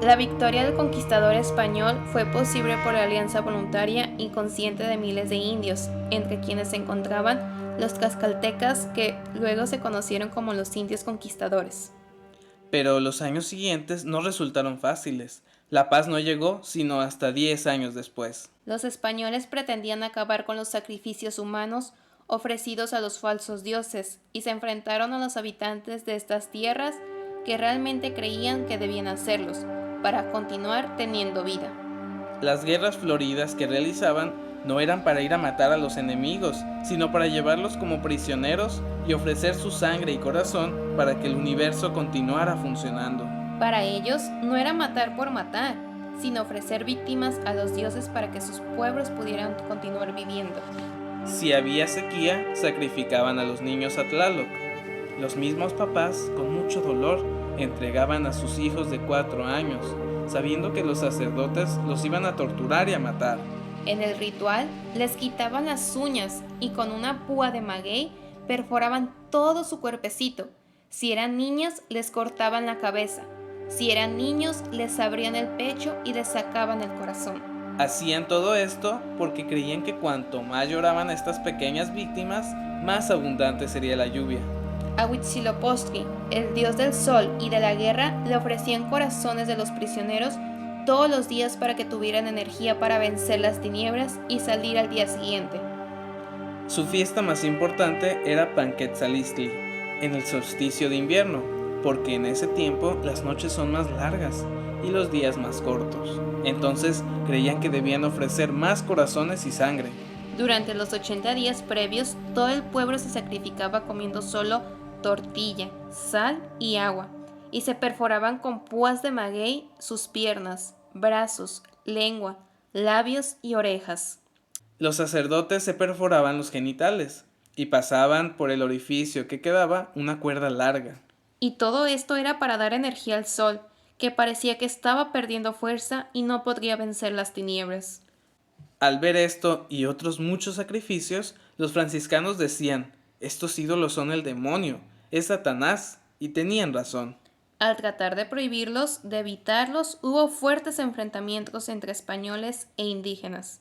La victoria del conquistador español fue posible por la alianza voluntaria y consciente de miles de indios, entre quienes se encontraban los tlaxcaltecas, que luego se conocieron como los indios conquistadores. Pero los años siguientes no resultaron fáciles. La paz no llegó sino hasta 10 años después. Los españoles pretendían acabar con los sacrificios humanos ofrecidos a los falsos dioses y se enfrentaron a los habitantes de estas tierras que realmente creían que debían hacerlos para continuar teniendo vida. Las guerras floridas que realizaban no eran para ir a matar a los enemigos, sino para llevarlos como prisioneros y ofrecer su sangre y corazón para que el universo continuara funcionando. Para ellos no era matar por matar, sino ofrecer víctimas a los dioses para que sus pueblos pudieran continuar viviendo. Si había sequía, sacrificaban a los niños a Tlaloc. Los mismos papás, con mucho dolor, entregaban a sus hijos de 4 años, sabiendo que los sacerdotes los iban a torturar y a matar. En el ritual, les quitaban las uñas y con una púa de maguey perforaban todo su cuerpecito. Si eran niñas, les cortaban la cabeza. Si eran niños, les abrían el pecho y les sacaban el corazón. Hacían todo esto porque creían que cuanto más lloraban estas pequeñas víctimas, más abundante sería la lluvia. A Huitzilopochtli, el dios del sol y de la guerra, le ofrecían corazones de los prisioneros todos los días para que tuvieran energía para vencer las tinieblas y salir al día siguiente. Su fiesta más importante era Panquetzalistli, en el solsticio de invierno, porque en ese tiempo las noches son más largas y los días más cortos. Entonces creían que debían ofrecer más corazones y sangre. Durante los 80 días previos, todo el pueblo se sacrificaba comiendo solo tortilla, sal y agua, y se perforaban con púas de maguey sus piernas, brazos, lengua, labios y orejas. Los sacerdotes se perforaban los genitales y pasaban por el orificio que quedaba una cuerda larga. Y todo esto era para dar energía al sol, que parecía que estaba perdiendo fuerza y no podría vencer las tinieblas. Al ver esto y otros muchos sacrificios, los franciscanos decían: estos ídolos son el demonio, es Satanás, y tenían razón. Al tratar de prohibirlos, de evitarlos, hubo fuertes enfrentamientos entre españoles e indígenas.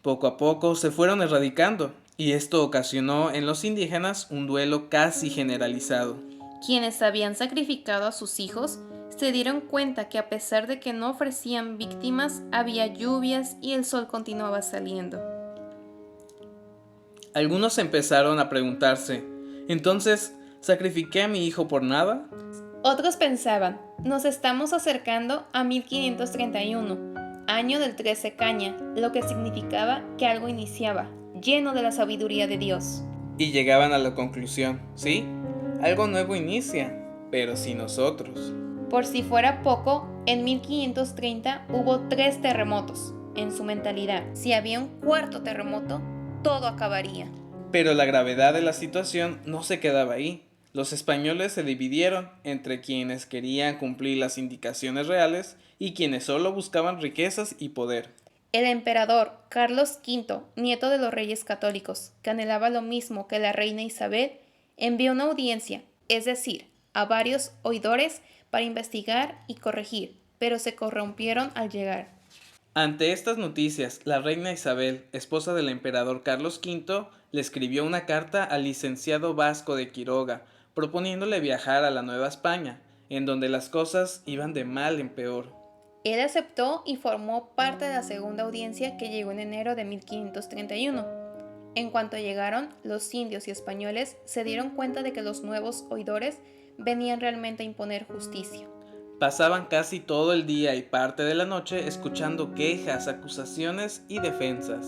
Poco a poco se fueron erradicando, y esto ocasionó en los indígenas un duelo casi generalizado. Quienes habían sacrificado a sus hijos se dieron cuenta que a pesar de que no ofrecían víctimas, había lluvias y el sol continuaba saliendo. Algunos empezaron a preguntarse: ¿entonces sacrifiqué a mi hijo por nada? Otros pensaban: nos estamos acercando a 1531, año del 13 caña, lo que significaba que algo iniciaba, lleno de la sabiduría de Dios. Y llegaban a la conclusión: sí, algo nuevo inicia, pero sin nosotros. Por si fuera poco, en 1530 hubo 3 terremotos. En su mentalidad, si había un cuarto terremoto, todo acabaría. Pero la gravedad de la situación no se quedaba ahí. Los españoles se dividieron entre quienes querían cumplir las indicaciones reales y quienes solo buscaban riquezas y poder. El emperador Carlos V, nieto de los reyes católicos, que anhelaba lo mismo que la reina Isabel, envió una audiencia, es decir, a varios oidores para investigar y corregir, pero se corrompieron al llegar. Ante estas noticias, la reina Isabel, esposa del emperador Carlos V, le escribió una carta al licenciado Vasco de Quiroga, proponiéndole viajar a la Nueva España, en donde las cosas iban de mal en peor. Él aceptó y formó parte de la segunda audiencia que llegó en enero de 1531. En cuanto llegaron, los indios y españoles se dieron cuenta de que los nuevos oidores venían realmente a imponer justicia. Pasaban casi todo el día y parte de la noche escuchando quejas, acusaciones y defensas.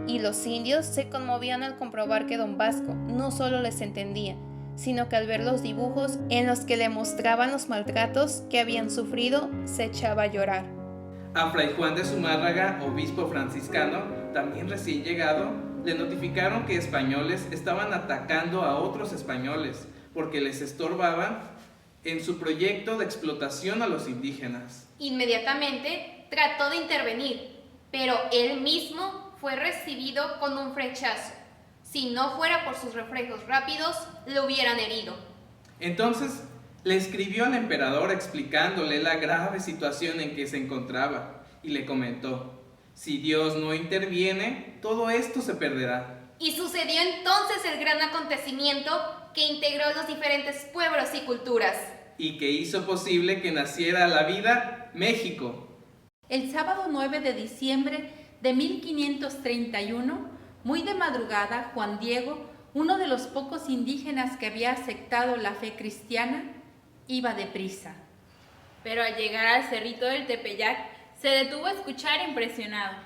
Y los indios se conmovían al comprobar que don Vasco no solo les entendía, sino que al ver los dibujos en los que le mostraban los maltratos que habían sufrido, se echaba a llorar. A Fray Juan de Zumárraga, obispo franciscano, también recién llegado, le notificaron que españoles estaban atacando a otros españoles porque les estorbaban en su proyecto de explotación a los indígenas. Inmediatamente trató de intervenir, pero él mismo fue recibido con un flechazo. Si no fuera por sus reflejos rápidos, lo hubieran herido. Entonces le escribió al emperador explicándole la grave situación en que se encontraba y le comentó: si Dios no interviene, todo esto se perderá. Y sucedió entonces el gran acontecimiento que integró los diferentes pueblos y culturas. Y que hizo posible que naciera a la vida México. El sábado 9 de diciembre de 1531, muy de madrugada, Juan Diego, uno de los pocos indígenas que había aceptado la fe cristiana, iba deprisa. Pero al llegar al cerrito del Tepeyac, se detuvo a escuchar impresionado.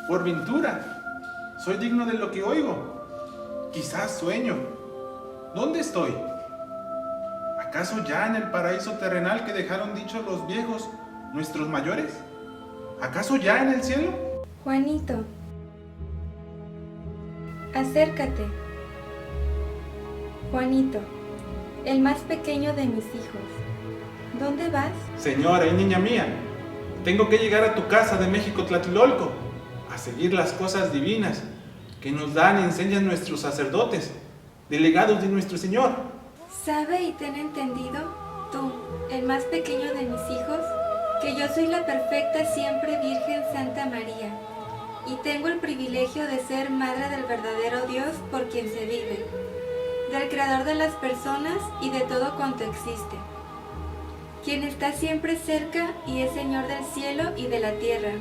Por ventura, soy digno de lo que oigo. Quizás sueño. ¿Dónde estoy? ¿Acaso ya en el paraíso terrenal que dejaron dicho los viejos, nuestros mayores? ¿Acaso ya en el cielo? Juanito, acércate. Juanito, el más pequeño de mis hijos. ¿Dónde vas? Señora y niña mía, tengo que llegar a tu casa de México Tlatelolco a seguir las cosas divinas que nos dan y enseñan nuestros sacerdotes, delegados de nuestro Señor. ¿Sabe y ten entendido, tú, el más pequeño de mis hijos, que yo soy la perfecta siempre Virgen Santa María, y tengo el privilegio de ser madre del verdadero Dios por quien se vive, del Creador de las personas y de todo cuanto existe, quien está siempre cerca y es Señor del cielo y de la tierra.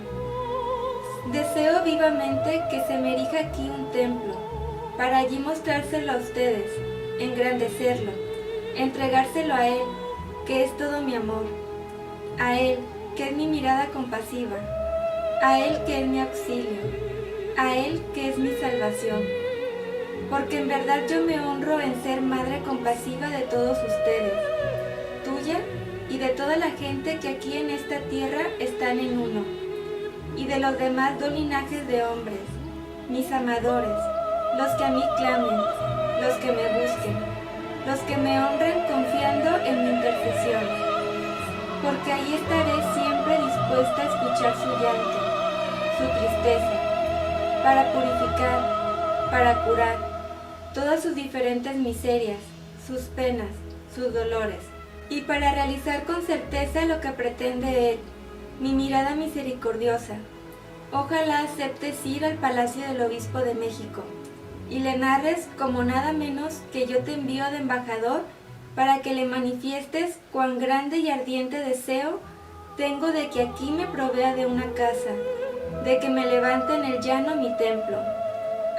Deseo vivamente que se me erija aquí un templo, para allí mostrárselo a ustedes, engrandecerlo, entregárselo a Él, que es todo mi amor, a Él, que es mi mirada compasiva, a Él que es mi auxilio, a Él que es mi salvación. Porque en verdad yo me honro en ser madre compasiva de todos ustedes, tuya y de toda la gente que aquí en esta tierra están en uno, y de los demás dos linajes de hombres, mis amadores, los que a mí clamen, los que me busquen, los que me honren confiando en mi intercesión, porque ahí estaré siempre dispuesta a escuchar su llanto, su tristeza, para purificar, para curar todas sus diferentes miserias, sus penas, sus dolores, y para realizar con certeza lo que pretende Él, mi mirada misericordiosa. Ojalá aceptes ir al Palacio del Obispo de México, y le narres como nada menos que yo te envío de embajador para que le manifiestes cuán grande y ardiente deseo tengo de que aquí me provea de una casa, de que me levante en el llano mi templo.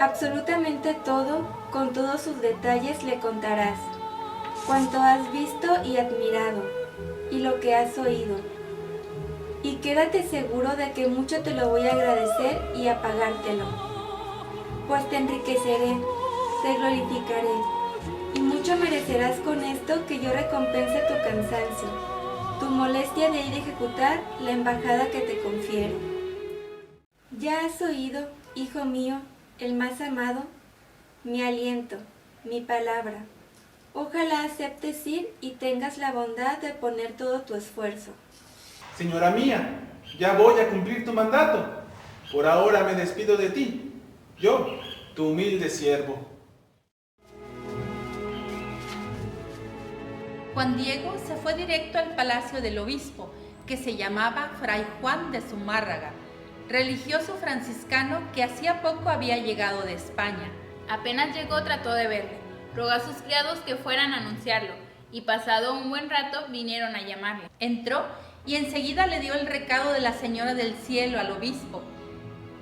Absolutamente todo, con todos sus detalles le contarás, cuanto has visto y admirado, y lo que has oído. Y quédate seguro de que mucho te lo voy a agradecer y a pagártelo, pues te enriqueceré, te glorificaré, y mucho merecerás con esto que yo recompense tu cansancio, tu molestia de ir a ejecutar la embajada que te confiero. Ya has oído, hijo mío, el más amado, mi aliento, mi palabra. Ojalá aceptes ir y tengas la bondad de poner todo tu esfuerzo. Señora mía, ya voy a cumplir tu mandato. Por ahora me despido de ti. Yo, tu humilde siervo. Juan Diego se fue directo al palacio del obispo, que se llamaba Fray Juan de Zumárraga, religioso franciscano que hacía poco había llegado de España. Apenas llegó trató de verle, rogó a sus criados que fueran a anunciarlo, y pasado un buen rato vinieron a llamarle. Entró y enseguida le dio el recado de la Señora del Cielo al obispo,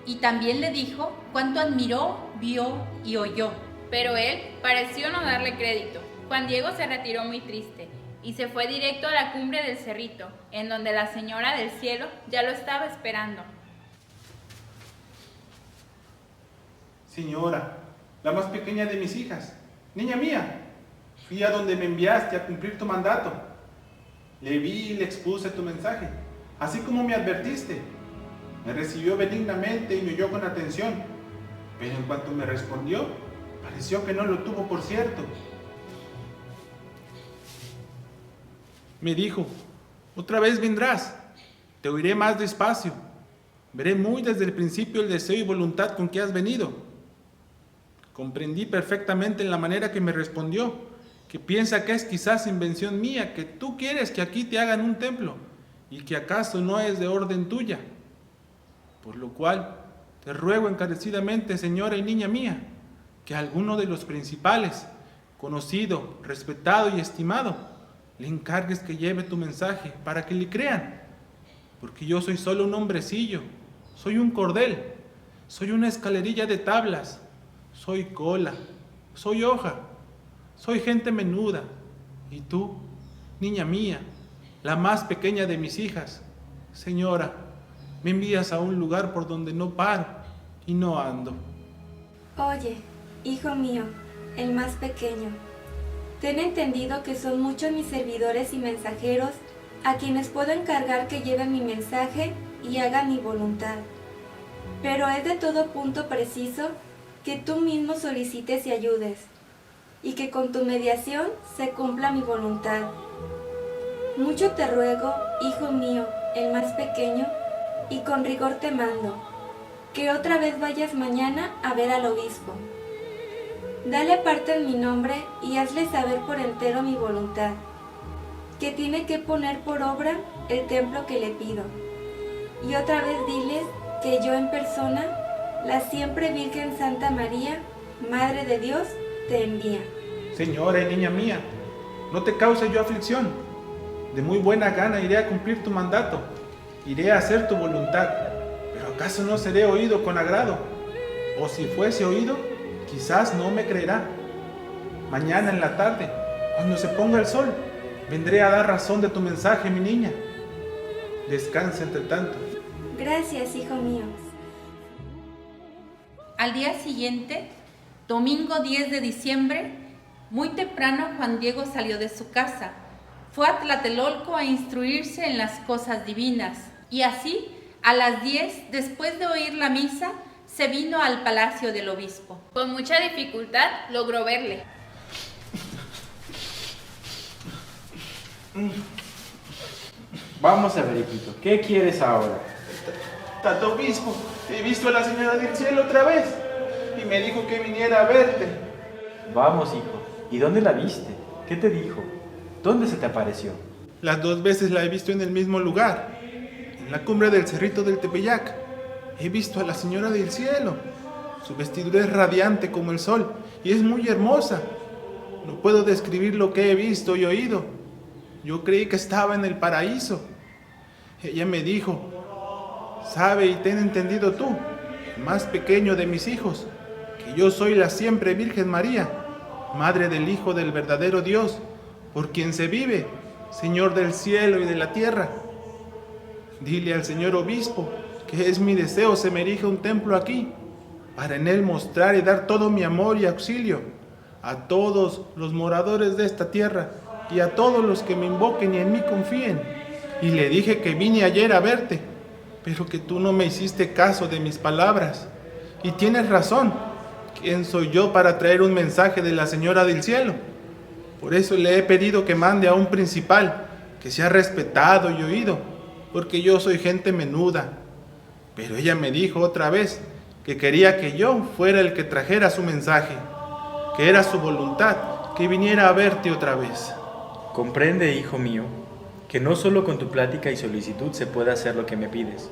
y también le dijo cuánto admiró, vio y oyó. Pero él pareció no darle crédito. Juan Diego se retiró muy triste y se fue directo a la cumbre del cerrito, en donde la Señora del Cielo ya lo estaba esperando. Señora, la más pequeña de mis hijas, niña mía, fui a donde me enviaste a cumplir tu mandato. Le vi y le expuse tu mensaje, así como me advertiste. Me recibió benignamente y me oyó con atención, pero en cuanto me respondió, pareció que no lo tuvo por cierto. Me dijo, otra vez vendrás, te oiré más despacio, veré muy desde el principio el deseo y voluntad con que has venido. Comprendí perfectamente en la manera que me respondió, que piensa que es quizás invención mía, que tú quieres que aquí te hagan un templo, y que acaso no es de orden tuya. Por lo cual, te ruego encarecidamente, señora y niña mía, que alguno de los principales, conocido, respetado y estimado, le encargues que lleve tu mensaje para que le crean, porque yo soy solo un hombrecillo, soy un cordel, soy una escalerilla de tablas, soy cola, soy hoja, soy gente menuda, y tú, niña mía, la más pequeña de mis hijas, señora, me envías a un lugar por donde no paro y no ando. Oye, hijo mío, el más pequeño, ten entendido que son muchos mis servidores y mensajeros a quienes puedo encargar que lleven mi mensaje y hagan mi voluntad. Pero es de todo punto preciso que tú mismo solicites y ayudes, y que con tu mediación se cumpla mi voluntad. Mucho te ruego, hijo mío, el más pequeño, y con rigor te mando, que otra vez vayas mañana a ver al obispo. Dale parte en mi nombre y hazle saber por entero mi voluntad, que tiene que poner por obra el templo que le pido. Y otra vez diles que yo en persona, la siempre Virgen Santa María, Madre de Dios, te envía. Señora y niña mía, no te cause yo aflicción. De muy buena gana iré a cumplir tu mandato, iré a hacer tu voluntad, pero ¿acaso no seré oído con agrado? O si fuese oído, quizás no me creerá. Mañana en la tarde, cuando se ponga el sol, vendré a dar razón de tu mensaje, mi niña. Descansa entre tanto. Gracias, hijo mío. Al día siguiente, domingo 10 de diciembre, muy temprano Juan Diego salió de su casa. Fue a Tlatelolco a instruirse en las cosas divinas, y así, a las 10, después de oír la misa, se vino al palacio del obispo. Con mucha dificultad logró verle. Vamos a ver, hijito, ¿qué quieres ahora? Tanto obispo, he visto a la Señora del Cielo otra vez, y me dijo que viniera a verte. Vamos, hijo, ¿y dónde la viste? ¿Qué te dijo? ¿Dónde se te apareció? Las 2 veces la he visto en el mismo lugar, en la cumbre del cerrito del Tepeyac. He visto a la Señora del Cielo. Su vestidura es radiante como el sol y es muy hermosa. No puedo describir lo que he visto y oído. Yo creí que estaba en el paraíso. Ella me dijo, sabe y ten entendido tú, el más pequeño de mis hijos, que yo soy la siempre Virgen María, Madre del Hijo del verdadero Dios, por quien se vive, Señor del cielo y de la tierra. Dile al señor obispo que es mi deseo se me erija un templo aquí, para en él mostrar y dar todo mi amor y auxilio a todos los moradores de esta tierra y a todos los que me invoquen y en mí confíen. Y le dije que vine ayer a verte, pero que tú no me hiciste caso de mis palabras. Y tienes razón, ¿quién soy yo para traer un mensaje de la Señora del Cielo? Por eso le he pedido que mande a un principal, que sea respetado y oído, porque yo soy gente menuda. Pero ella me dijo otra vez que quería que yo fuera el que trajera su mensaje, que era su voluntad, que viniera a verte otra vez. Comprende, hijo mío, que no solo con tu plática y solicitud se puede hacer lo que me pides.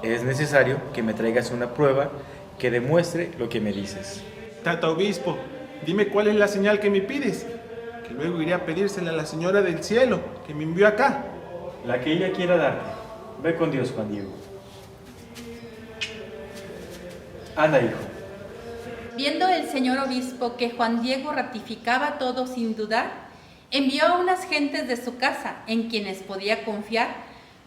Es necesario que me traigas una prueba que demuestre lo que me dices. Tata Obispo, dime cuál es la señal que me pides, que luego iré a pedírsela a la Señora del Cielo, que me envió acá. La que ella quiera darte. Ve con Dios, Juan Diego. Anda, hijo. Viendo el señor obispo que Juan Diego ratificaba todo sin dudar, envió a unas gentes de su casa en quienes podía confiar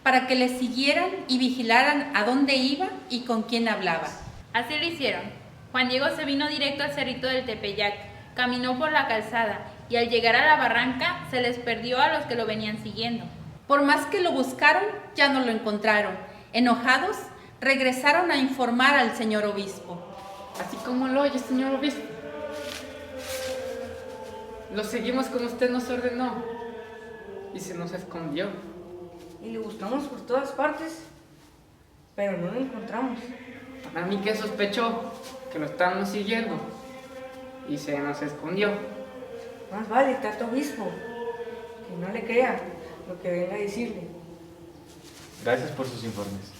para que le siguieran y vigilaran a dónde iba y con quién hablaba. Así lo hicieron. Juan Diego se vino directo al cerrito del Tepeyac, caminó por la calzada y al llegar a la barranca se les perdió a los que lo venían siguiendo. Por más que lo buscaron, ya no lo encontraron. Enojados, regresaron a informar al señor obispo. Así como lo oye, señor obispo. Lo seguimos como usted nos ordenó y se nos escondió. Y le buscamos por todas partes, pero no lo encontramos. Para mí que sospechó que lo estábamos siguiendo y se nos escondió. Más vale, Tata Obispo, que no le crea lo que venga a decirle. Gracias por sus informes.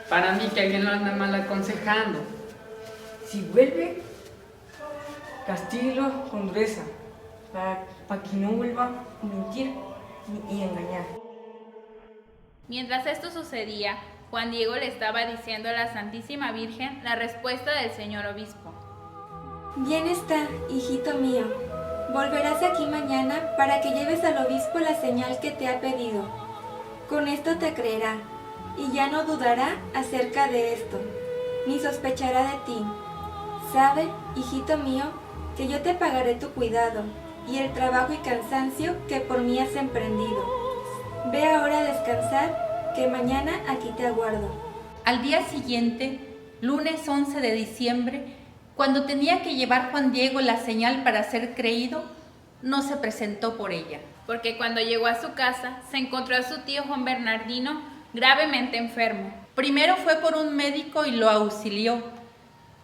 Para mí que alguien lo anda mal aconsejando. Si vuelve, castíguelo con dureza, para que no vuelva a mentir y engañar. Mientras esto sucedía, Juan Diego le estaba diciendo a la Santísima Virgen la respuesta del señor obispo. Bien está, hijito mío. Volverás aquí mañana para que lleves al obispo la señal que te ha pedido. Con esto te creerá, y ya no dudará acerca de esto, ni sospechará de ti. Sabe, hijito mío, que yo te pagaré tu cuidado y el trabajo y cansancio que por mí has emprendido. Ve ahora a descansar, que mañana aquí te aguardo. Al día siguiente, lunes 11 de diciembre, cuando tenía que llevar Juan Diego la señal para ser creído, no se presentó por ella. Porque cuando llegó a su casa, se encontró a su tío Juan Bernardino gravemente enfermo. Primero fue por un médico y lo auxilió,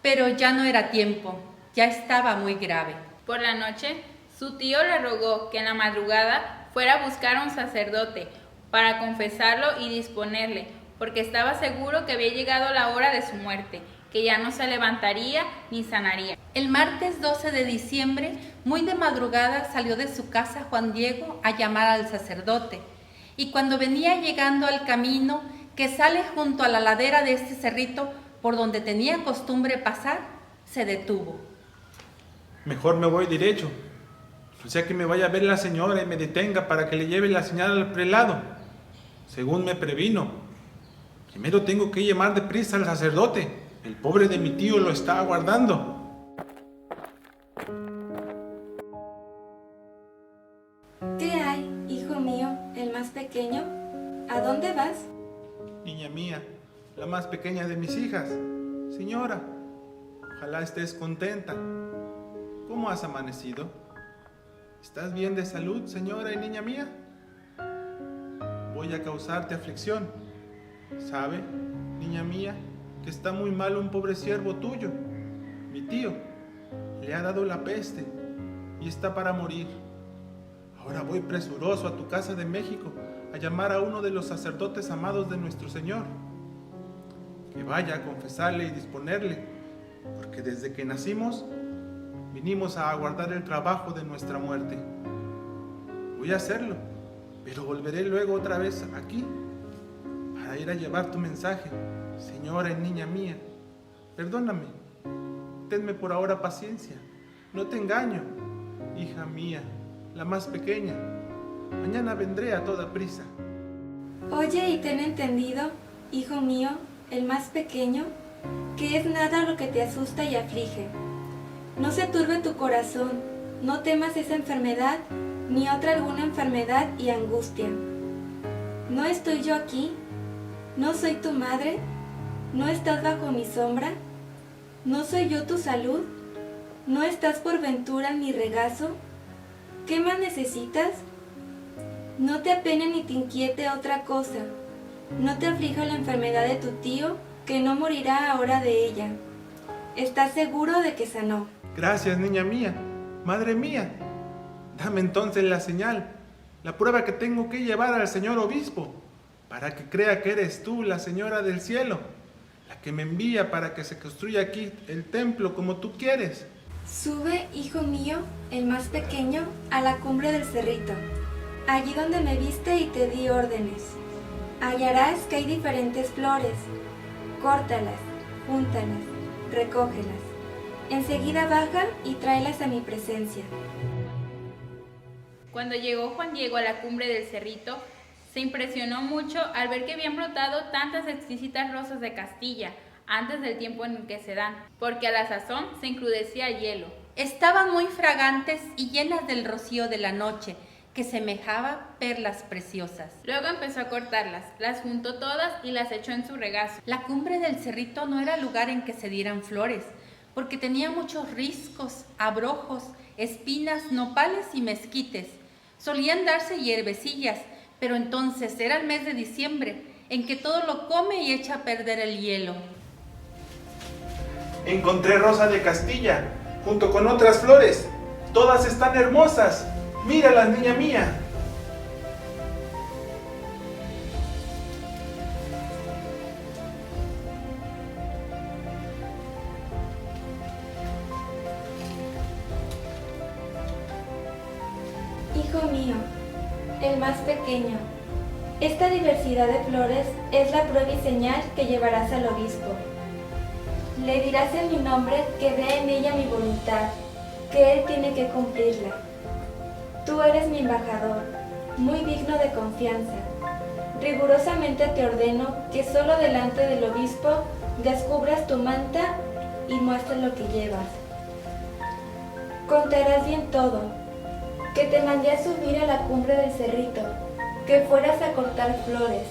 pero ya no era tiempo, ya estaba muy grave. Por la noche, su tío le rogó que en la madrugada fuera a buscar a un sacerdote para confesarlo y disponerle, porque estaba seguro que había llegado la hora de su muerte, que ya no se levantaría ni sanaría. El martes 12 de diciembre, muy de madrugada, salió de su casa Juan Diego a llamar al sacerdote, y cuando venía llegando al camino que sale junto a la ladera de este cerrito por donde tenía costumbre pasar, se detuvo. Mejor me voy derecho, o sea que me vaya a ver la señora y me detenga para que le lleve la señal al prelado, según me previno. Primero tengo que llamar deprisa al sacerdote, el pobre de mi tío lo está aguardando. ¿Qué hay, hijo mío, el más pequeño? ¿A dónde vas? Niña mía, la más pequeña de mis hijas. Señora, ojalá estés contenta. ¿Cómo has amanecido? ¿Estás bien de salud, señora y niña mía? Voy a causarte aflicción. ¿Sabe, niña mía, que está muy mal un pobre siervo tuyo? Mi tío le ha dado la peste y está para morir. Ahora voy presuroso a tu casa de México a llamar a uno de los sacerdotes amados de nuestro Señor, que vaya a confesarle y disponerle, porque desde que nacimos vinimos a aguardar el trabajo de nuestra muerte. Voy a hacerlo, pero volveré luego otra vez aquí para ir a llevar tu mensaje, señora y niña mía. Perdóname, tenme por ahora paciencia, no te engaño, hija mía, la más pequeña. Mañana vendré a toda prisa. Oye y ten entendido, hijo mío, el más pequeño, que es nada lo que te asusta y aflige. No se turbe tu corazón, no temas esa enfermedad, ni otra alguna enfermedad y angustia. ¿No estoy yo aquí? ¿No soy tu madre? ¿No estás bajo mi sombra? ¿No soy yo tu salud? ¿No estás por ventura en mi regazo? ¿Qué más necesitas? No te apene ni te inquiete otra cosa. No te aflija la enfermedad de tu tío, que no morirá ahora de ella. ¿Estás seguro de que sanó? Gracias, niña mía, madre mía. Dame entonces la señal, la prueba que tengo que llevar al señor obispo, para que crea que eres tú, la señora del cielo, la que me envía para que se construya aquí el templo como tú quieres. Sube, hijo mío, el más pequeño, a la cumbre del cerrito, allí donde me viste y te di órdenes. Hallarás que hay diferentes flores. Córtalas, júntalas, recógelas. Enseguida baja y tráelas a mi presencia. Cuando llegó Juan Diego a la cumbre del cerrito, se impresionó mucho al ver que habían brotado tantas exquisitas rosas de Castilla, antes del tiempo en que se dan, porque a la sazón se encrudecía el hielo. Estaban muy fragantes y llenas del rocío de la noche, que semejaba perlas preciosas. Luego empezó a cortarlas, las juntó todas y las echó en su regazo. La cumbre del cerrito no era lugar en que se dieran flores, porque tenía muchos riscos, abrojos, espinas, nopales y mezquites. Solían darse hierbecillas, pero entonces era el mes de diciembre, en que todo lo come y echa a perder el hielo. Encontré rosa de Castilla, junto con otras flores. Todas están hermosas. Míralas, niña mía. Hijo mío, el más pequeño, esta diversidad de flores es la prueba y señal que llevarás al obispo. Le dirás en mi nombre que vea en ella mi voluntad, que él tiene que cumplirla. Tú eres mi embajador, muy digno de confianza. Rigurosamente te ordeno que solo delante del obispo descubras tu manta y muestres lo que llevas. Contarás bien todo, que te mandé a subir a la cumbre del cerrito, que fueras a cortar flores,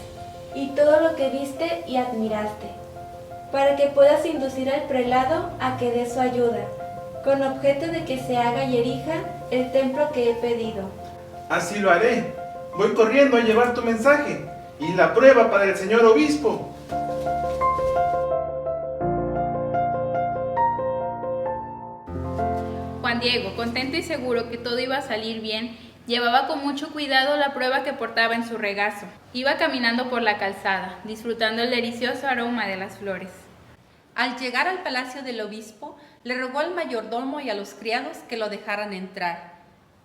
y todo lo que viste y admiraste, para que puedas inducir al prelado a que dé su ayuda, con objeto de que se haga y erija el templo que he pedido. Así lo haré. Voy corriendo a llevar tu mensaje y la prueba para el señor obispo. Juan Diego, contento y seguro que todo iba a salir bien, llevaba con mucho cuidado la prueba que portaba en su regazo. Iba caminando por la calzada, disfrutando el delicioso aroma de las flores. Al llegar al palacio del obispo, le rogó al mayordomo y a los criados que lo dejaran entrar.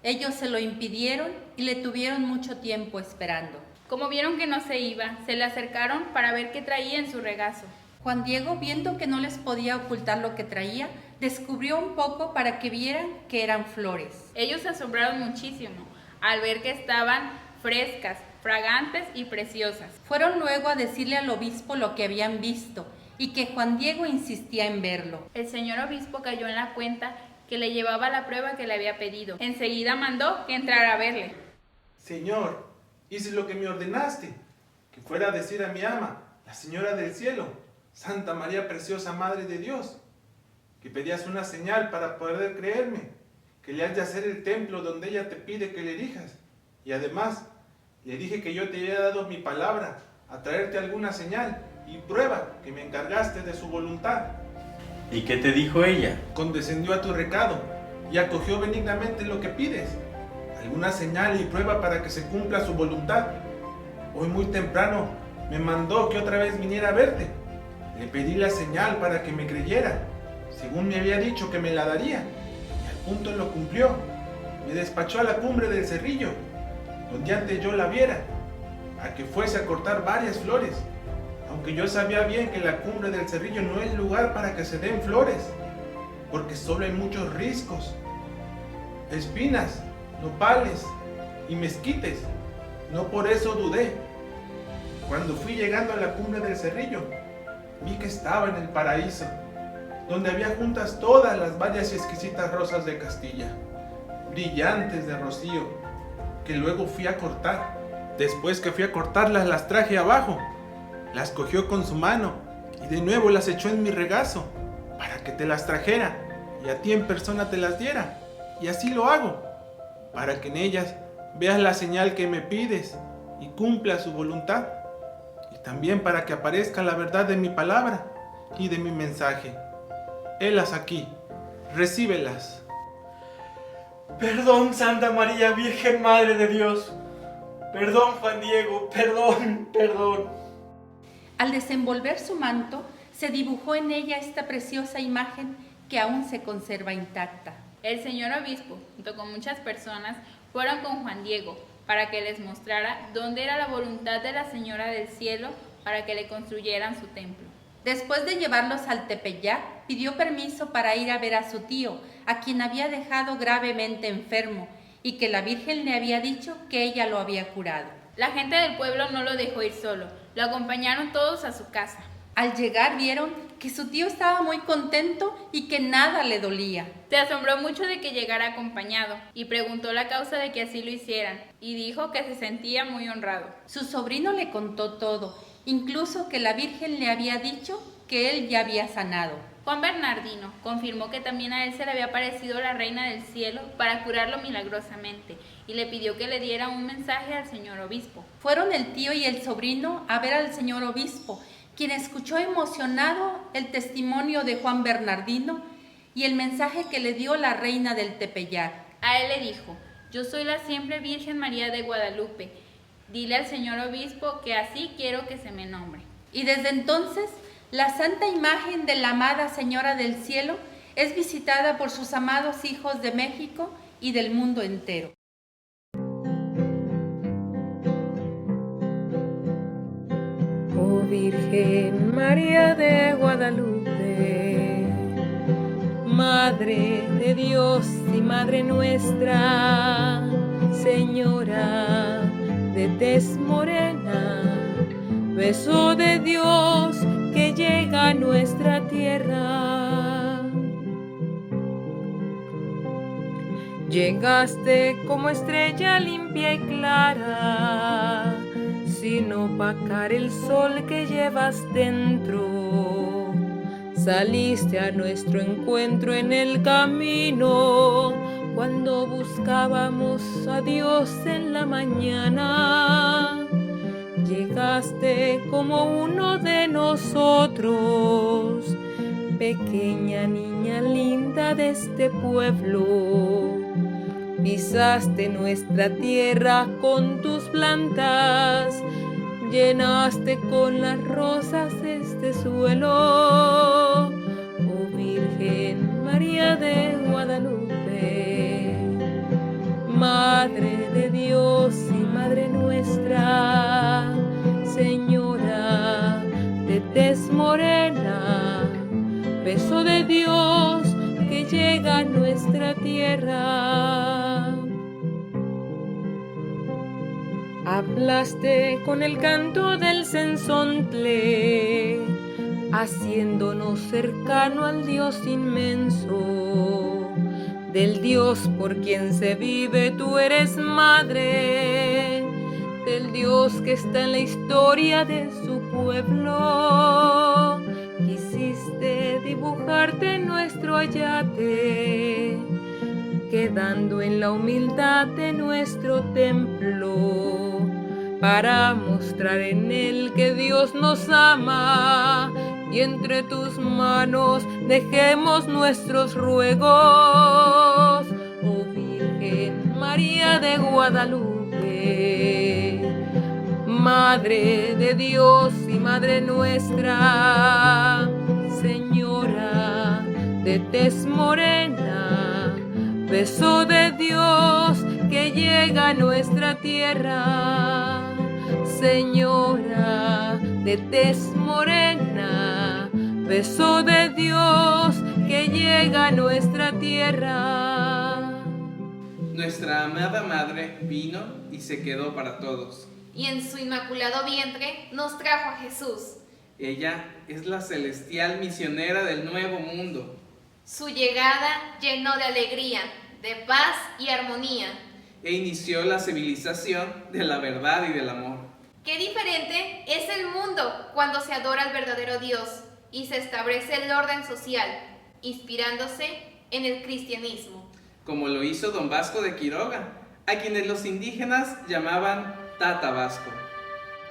Ellos se lo impidieron y le tuvieron mucho tiempo esperando. Como vieron que no se iba, se le acercaron para ver qué traía en su regazo. Juan Diego, viendo que no les podía ocultar lo que traía, descubrió un poco para que vieran que eran flores. Ellos se asombraron muchísimo al ver que estaban frescas, fragantes y preciosas. Fueron luego a decirle al obispo lo que habían visto y que Juan Diego insistía en verlo. El señor obispo cayó en la cuenta que le llevaba la prueba que le había pedido. Enseguida mandó que entrara a verle. Señor, hice lo que me ordenaste, que fuera a decir a mi ama, la señora del cielo, Santa María Preciosa Madre de Dios, que pedías una señal para poder creerme, que le has de hacer el templo donde ella te pide que le erijas. Y además, le dije que yo te había dado mi palabra a traerte alguna señal y prueba que me encargaste de su voluntad. ¿Y qué te dijo ella? Condescendió a tu recado y acogió benignamente lo que pides, alguna señal y prueba para que se cumpla su voluntad. Hoy muy temprano me mandó que otra vez viniera a verte. Le pedí la señal para que me creyera, según me había dicho que me la daría, y al punto lo cumplió. Me despachó a la cumbre del cerrillo, donde antes yo la viera, a que fuese a cortar varias flores, aunque yo sabía bien que la cumbre del cerrillo no es lugar para que se den flores, porque solo hay muchos riscos, espinas, nopales y mezquites. No por eso dudé. Cuando fui llegando a la cumbre del cerrillo, vi que estaba en el paraíso, donde había juntas todas las varias y exquisitas rosas de Castilla, brillantes de rocío, que luego fui a cortar. Después que fui a cortarlas, las traje abajo, las cogió con su mano y de nuevo las echó en mi regazo, para que te las trajera y a ti en persona te las diera. Y así lo hago, para que en ellas veas la señal que me pides y cumpla su voluntad, y también para que aparezca la verdad de mi palabra y de mi mensaje. Helas aquí, recíbelas. Perdón, Santa María, Virgen Madre de Dios. Perdón, Juan Diego, perdón, perdón. Al desenvolver su manto, se dibujó en ella esta preciosa imagen que aún se conserva intacta. El señor obispo, junto con muchas personas, fueron con Juan Diego para que les mostrara dónde era la voluntad de la Señora del Cielo para que le construyeran su templo. Después de llevarlos al Tepeyac, pidió permiso para ir a ver a su tío, a quien había dejado gravemente enfermo, y que la Virgen le había dicho que ella lo había curado. La gente del pueblo no lo dejó ir solo, lo acompañaron todos a su casa. Al llegar vieron que su tío estaba muy contento y que nada le dolía. Se asombró mucho de que llegara acompañado y preguntó la causa de que así lo hicieran y dijo que se sentía muy honrado. Su sobrino le contó todo, incluso que la Virgen le había dicho que él ya había sanado. Juan Bernardino confirmó que también a él se le había aparecido la Reina del Cielo para curarlo milagrosamente y le pidió que le diera un mensaje al señor obispo. Fueron el tío y el sobrino a ver al señor obispo, quien escuchó emocionado el testimonio de Juan Bernardino y el mensaje que le dio la reina del Tepeyac. A él le dijo: yo soy la siempre Virgen María de Guadalupe. Dile al señor obispo que así quiero que se me nombre. Y desde entonces, la santa imagen de la amada Señora del Cielo es visitada por sus amados hijos de México y del mundo entero. Oh Virgen María de Guadalupe, Madre de Dios y Madre nuestra, Señora de tez morena, beso de Dios que llega a nuestra tierra. Llegaste como estrella limpia y clara, sin opacar el sol que llevas dentro. Saliste a nuestro encuentro en el camino, cuando buscábamos a Dios en la mañana. Llegaste como uno de nosotros, pequeña niña linda de este pueblo. Pisaste nuestra tierra con tus plantas, llenaste con las rosas este suelo. Oh Virgen María de Guadalupe, Madre de Dios y Madre nuestra, Señora de tez morena, beso de Dios que llega a nuestra tierra. Hablaste con el canto del cenzontle, haciéndonos cercano al Dios inmenso. Del Dios por quien se vive tú eres madre, del Dios que está en la historia de su pueblo. Quisiste dibujarte en nuestro ayate, quedando en la humildad de nuestro templo, para mostrar en él que Dios nos ama, y entre tus manos dejemos nuestros ruegos. Oh Virgen María de Guadalupe, Madre de Dios y Madre nuestra, Señora de tez morena, beso de Dios que llega a nuestra tierra. Señora de tez morena, beso de Dios que llega a nuestra tierra. Nuestra amada Madre vino y se quedó para todos. Y en su inmaculado vientre nos trajo a Jesús. Ella es la celestial misionera del nuevo mundo. Su llegada llenó de alegría, de paz y armonía. E inició la civilización de la verdad y del amor. Qué diferente es el mundo cuando se adora al verdadero Dios y se establece el orden social, inspirándose en el cristianismo. Como lo hizo don Vasco de Quiroga, a quienes los indígenas llamaban Tata Vasco.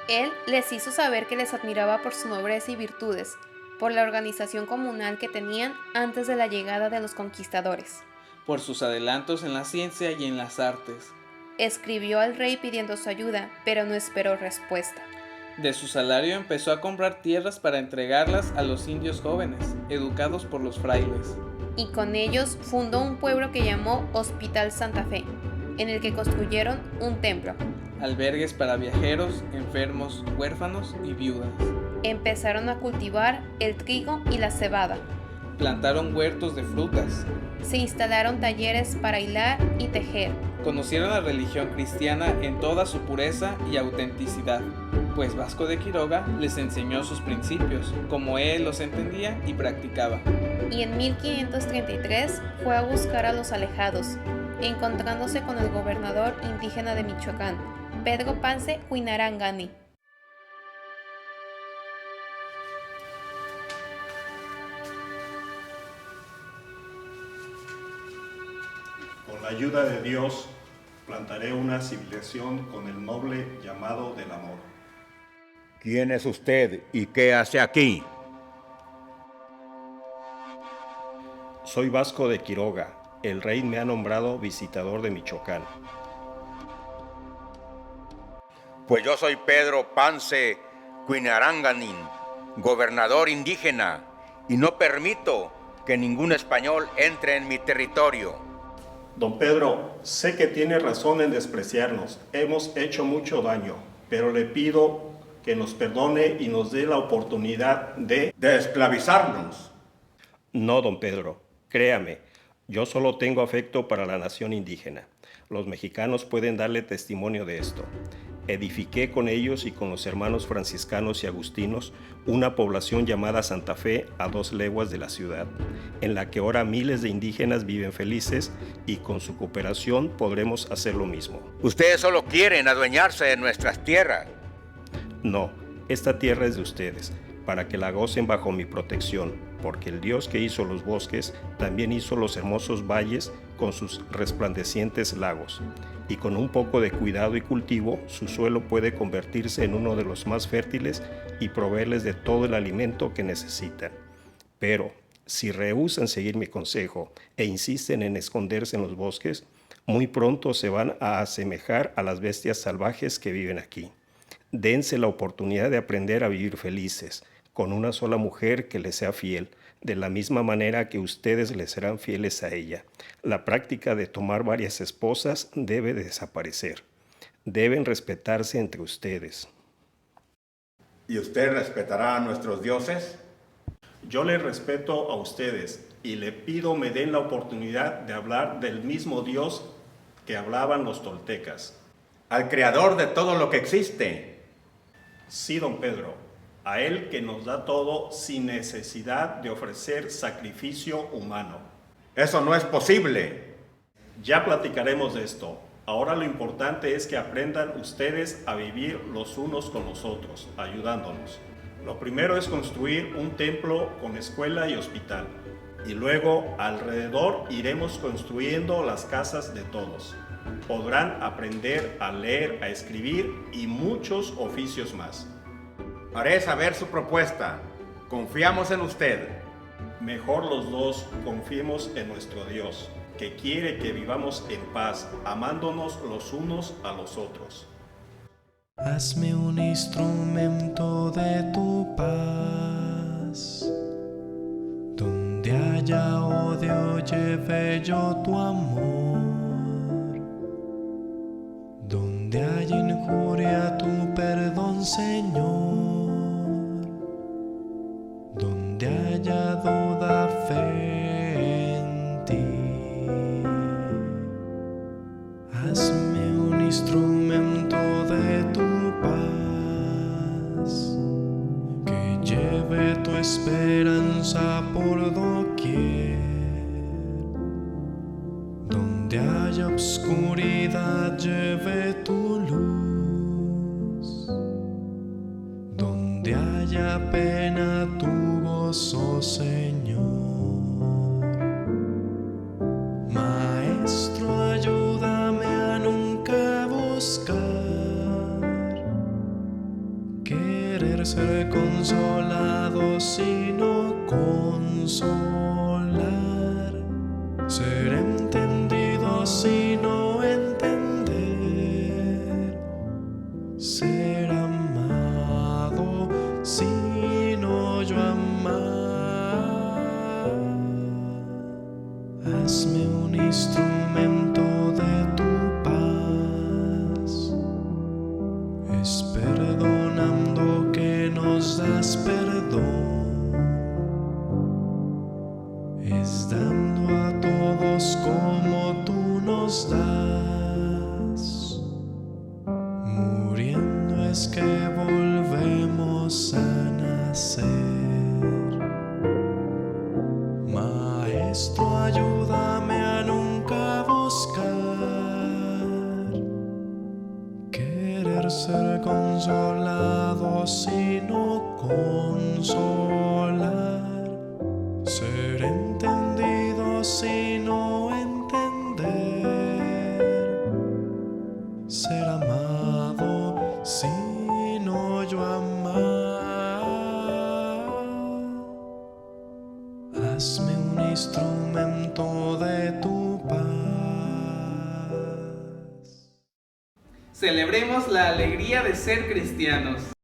Él les hizo saber que les admiraba por su nobleza y virtudes, por la organización comunal que tenían antes de la llegada de los conquistadores, por sus adelantos en la ciencia y en las artes, escribió al rey pidiendo su ayuda, pero no esperó respuesta. De su salario empezó a comprar tierras para entregarlas a los indios jóvenes, educados por los frailes. Y con ellos fundó un pueblo que llamó Hospital Santa Fe, en el que construyeron un templo. Albergues para viajeros, enfermos, huérfanos y viudas. Empezaron a cultivar el trigo y la cebada. Plantaron huertos de frutas. Se instalaron talleres para hilar y tejer. Conocieron la religión cristiana en toda su pureza y autenticidad, pues Vasco de Quiroga les enseñó sus principios, como él los entendía y practicaba. Y en 1533 fue a buscar a los alejados, encontrándose con el gobernador indígena de Michoacán, Pedro Pance Huinarangani. Con la ayuda de Dios, plantaré una civilización con el noble llamado del amor. ¿Quién es usted y qué hace aquí? Soy Vasco de Quiroga. El rey me ha nombrado visitador de Michoacán. Pues yo soy Pedro Pance Huinaranganin, gobernador indígena, y no permito que ningún español entre en mi territorio. Don Pedro, sé que tiene razón en despreciarnos. Hemos hecho mucho daño, pero le pido que nos perdone y nos dé la oportunidad de esclavizarnos. No, don Pedro, créame, yo solo tengo afecto para la nación indígena. Los mexicanos pueden darle testimonio de esto. Edifiqué con ellos y con los hermanos franciscanos y agustinos una población llamada Santa Fe a 2 leguas de la ciudad, en la que ahora miles de indígenas viven felices y con su cooperación podremos hacer lo mismo. Ustedes solo quieren adueñarse de nuestras tierras. No, esta tierra es de ustedes, para que la gocen bajo mi protección, porque el Dios que hizo los bosques también hizo los hermosos valles con sus resplandecientes lagos. Y con un poco de cuidado y cultivo, su suelo puede convertirse en uno de los más fértiles y proveerles de todo el alimento que necesitan. Pero, si rehúsan seguir mi consejo e insisten en esconderse en los bosques, muy pronto se van a asemejar a las bestias salvajes que viven aquí. Dense la oportunidad de aprender a vivir felices, con una sola mujer que les sea fiel, de la misma manera que ustedes les serán fieles a ella. La práctica de tomar varias esposas debe de desaparecer. Deben respetarse entre ustedes. ¿Y usted respetará a nuestros dioses? Yo les respeto a ustedes y le pido me den la oportunidad de hablar del mismo Dios que hablaban los toltecas. Al creador de todo lo que existe. Sí, don Pedro, a Él que nos da todo sin necesidad de ofrecer sacrificio humano. Eso no es posible. Ya platicaremos de esto. Ahora lo importante es que aprendan ustedes a vivir los unos con los otros, ayudándonos. Lo primero es construir un templo con escuela y hospital. Y luego, alrededor, iremos construyendo las casas de todos. Podrán aprender a leer, a escribir y muchos oficios más. Haré saber su propuesta. Confiamos en usted. Mejor los dos confiemos en nuestro Dios, que quiere que vivamos en paz, amándonos los unos a los otros. Hazme un instrumento de tu paz. Donde haya odio, lleve yo tu amor. Donde haya injuria, tu perdón, Señor. Donde haya duda, fe en ti. Hazme un instrumento de tu paz, que lleve tu esperanza por doquier. Donde haya oscuridad, lleve tu luz. Donde haya pena, tu gozo, Señor. Maestro, ayúdame a nunca buscar querer ser consolado, sino consolar. Ser entendido, sino entender. ser amado, sino yo amar. Hazme un instrumento de tu paz, es perdonando que nos das perdón, es dando a todos como tú nos das, muriendo es que volvemos a nacer. Maestro, ayúdame a nunca buscar querer ser consolado, sino consolar, ser entendido, sino entender, ser amado, sino yo amar. Hazme un instrumento de tu paz. Celebremos la alegría de ser cristianos.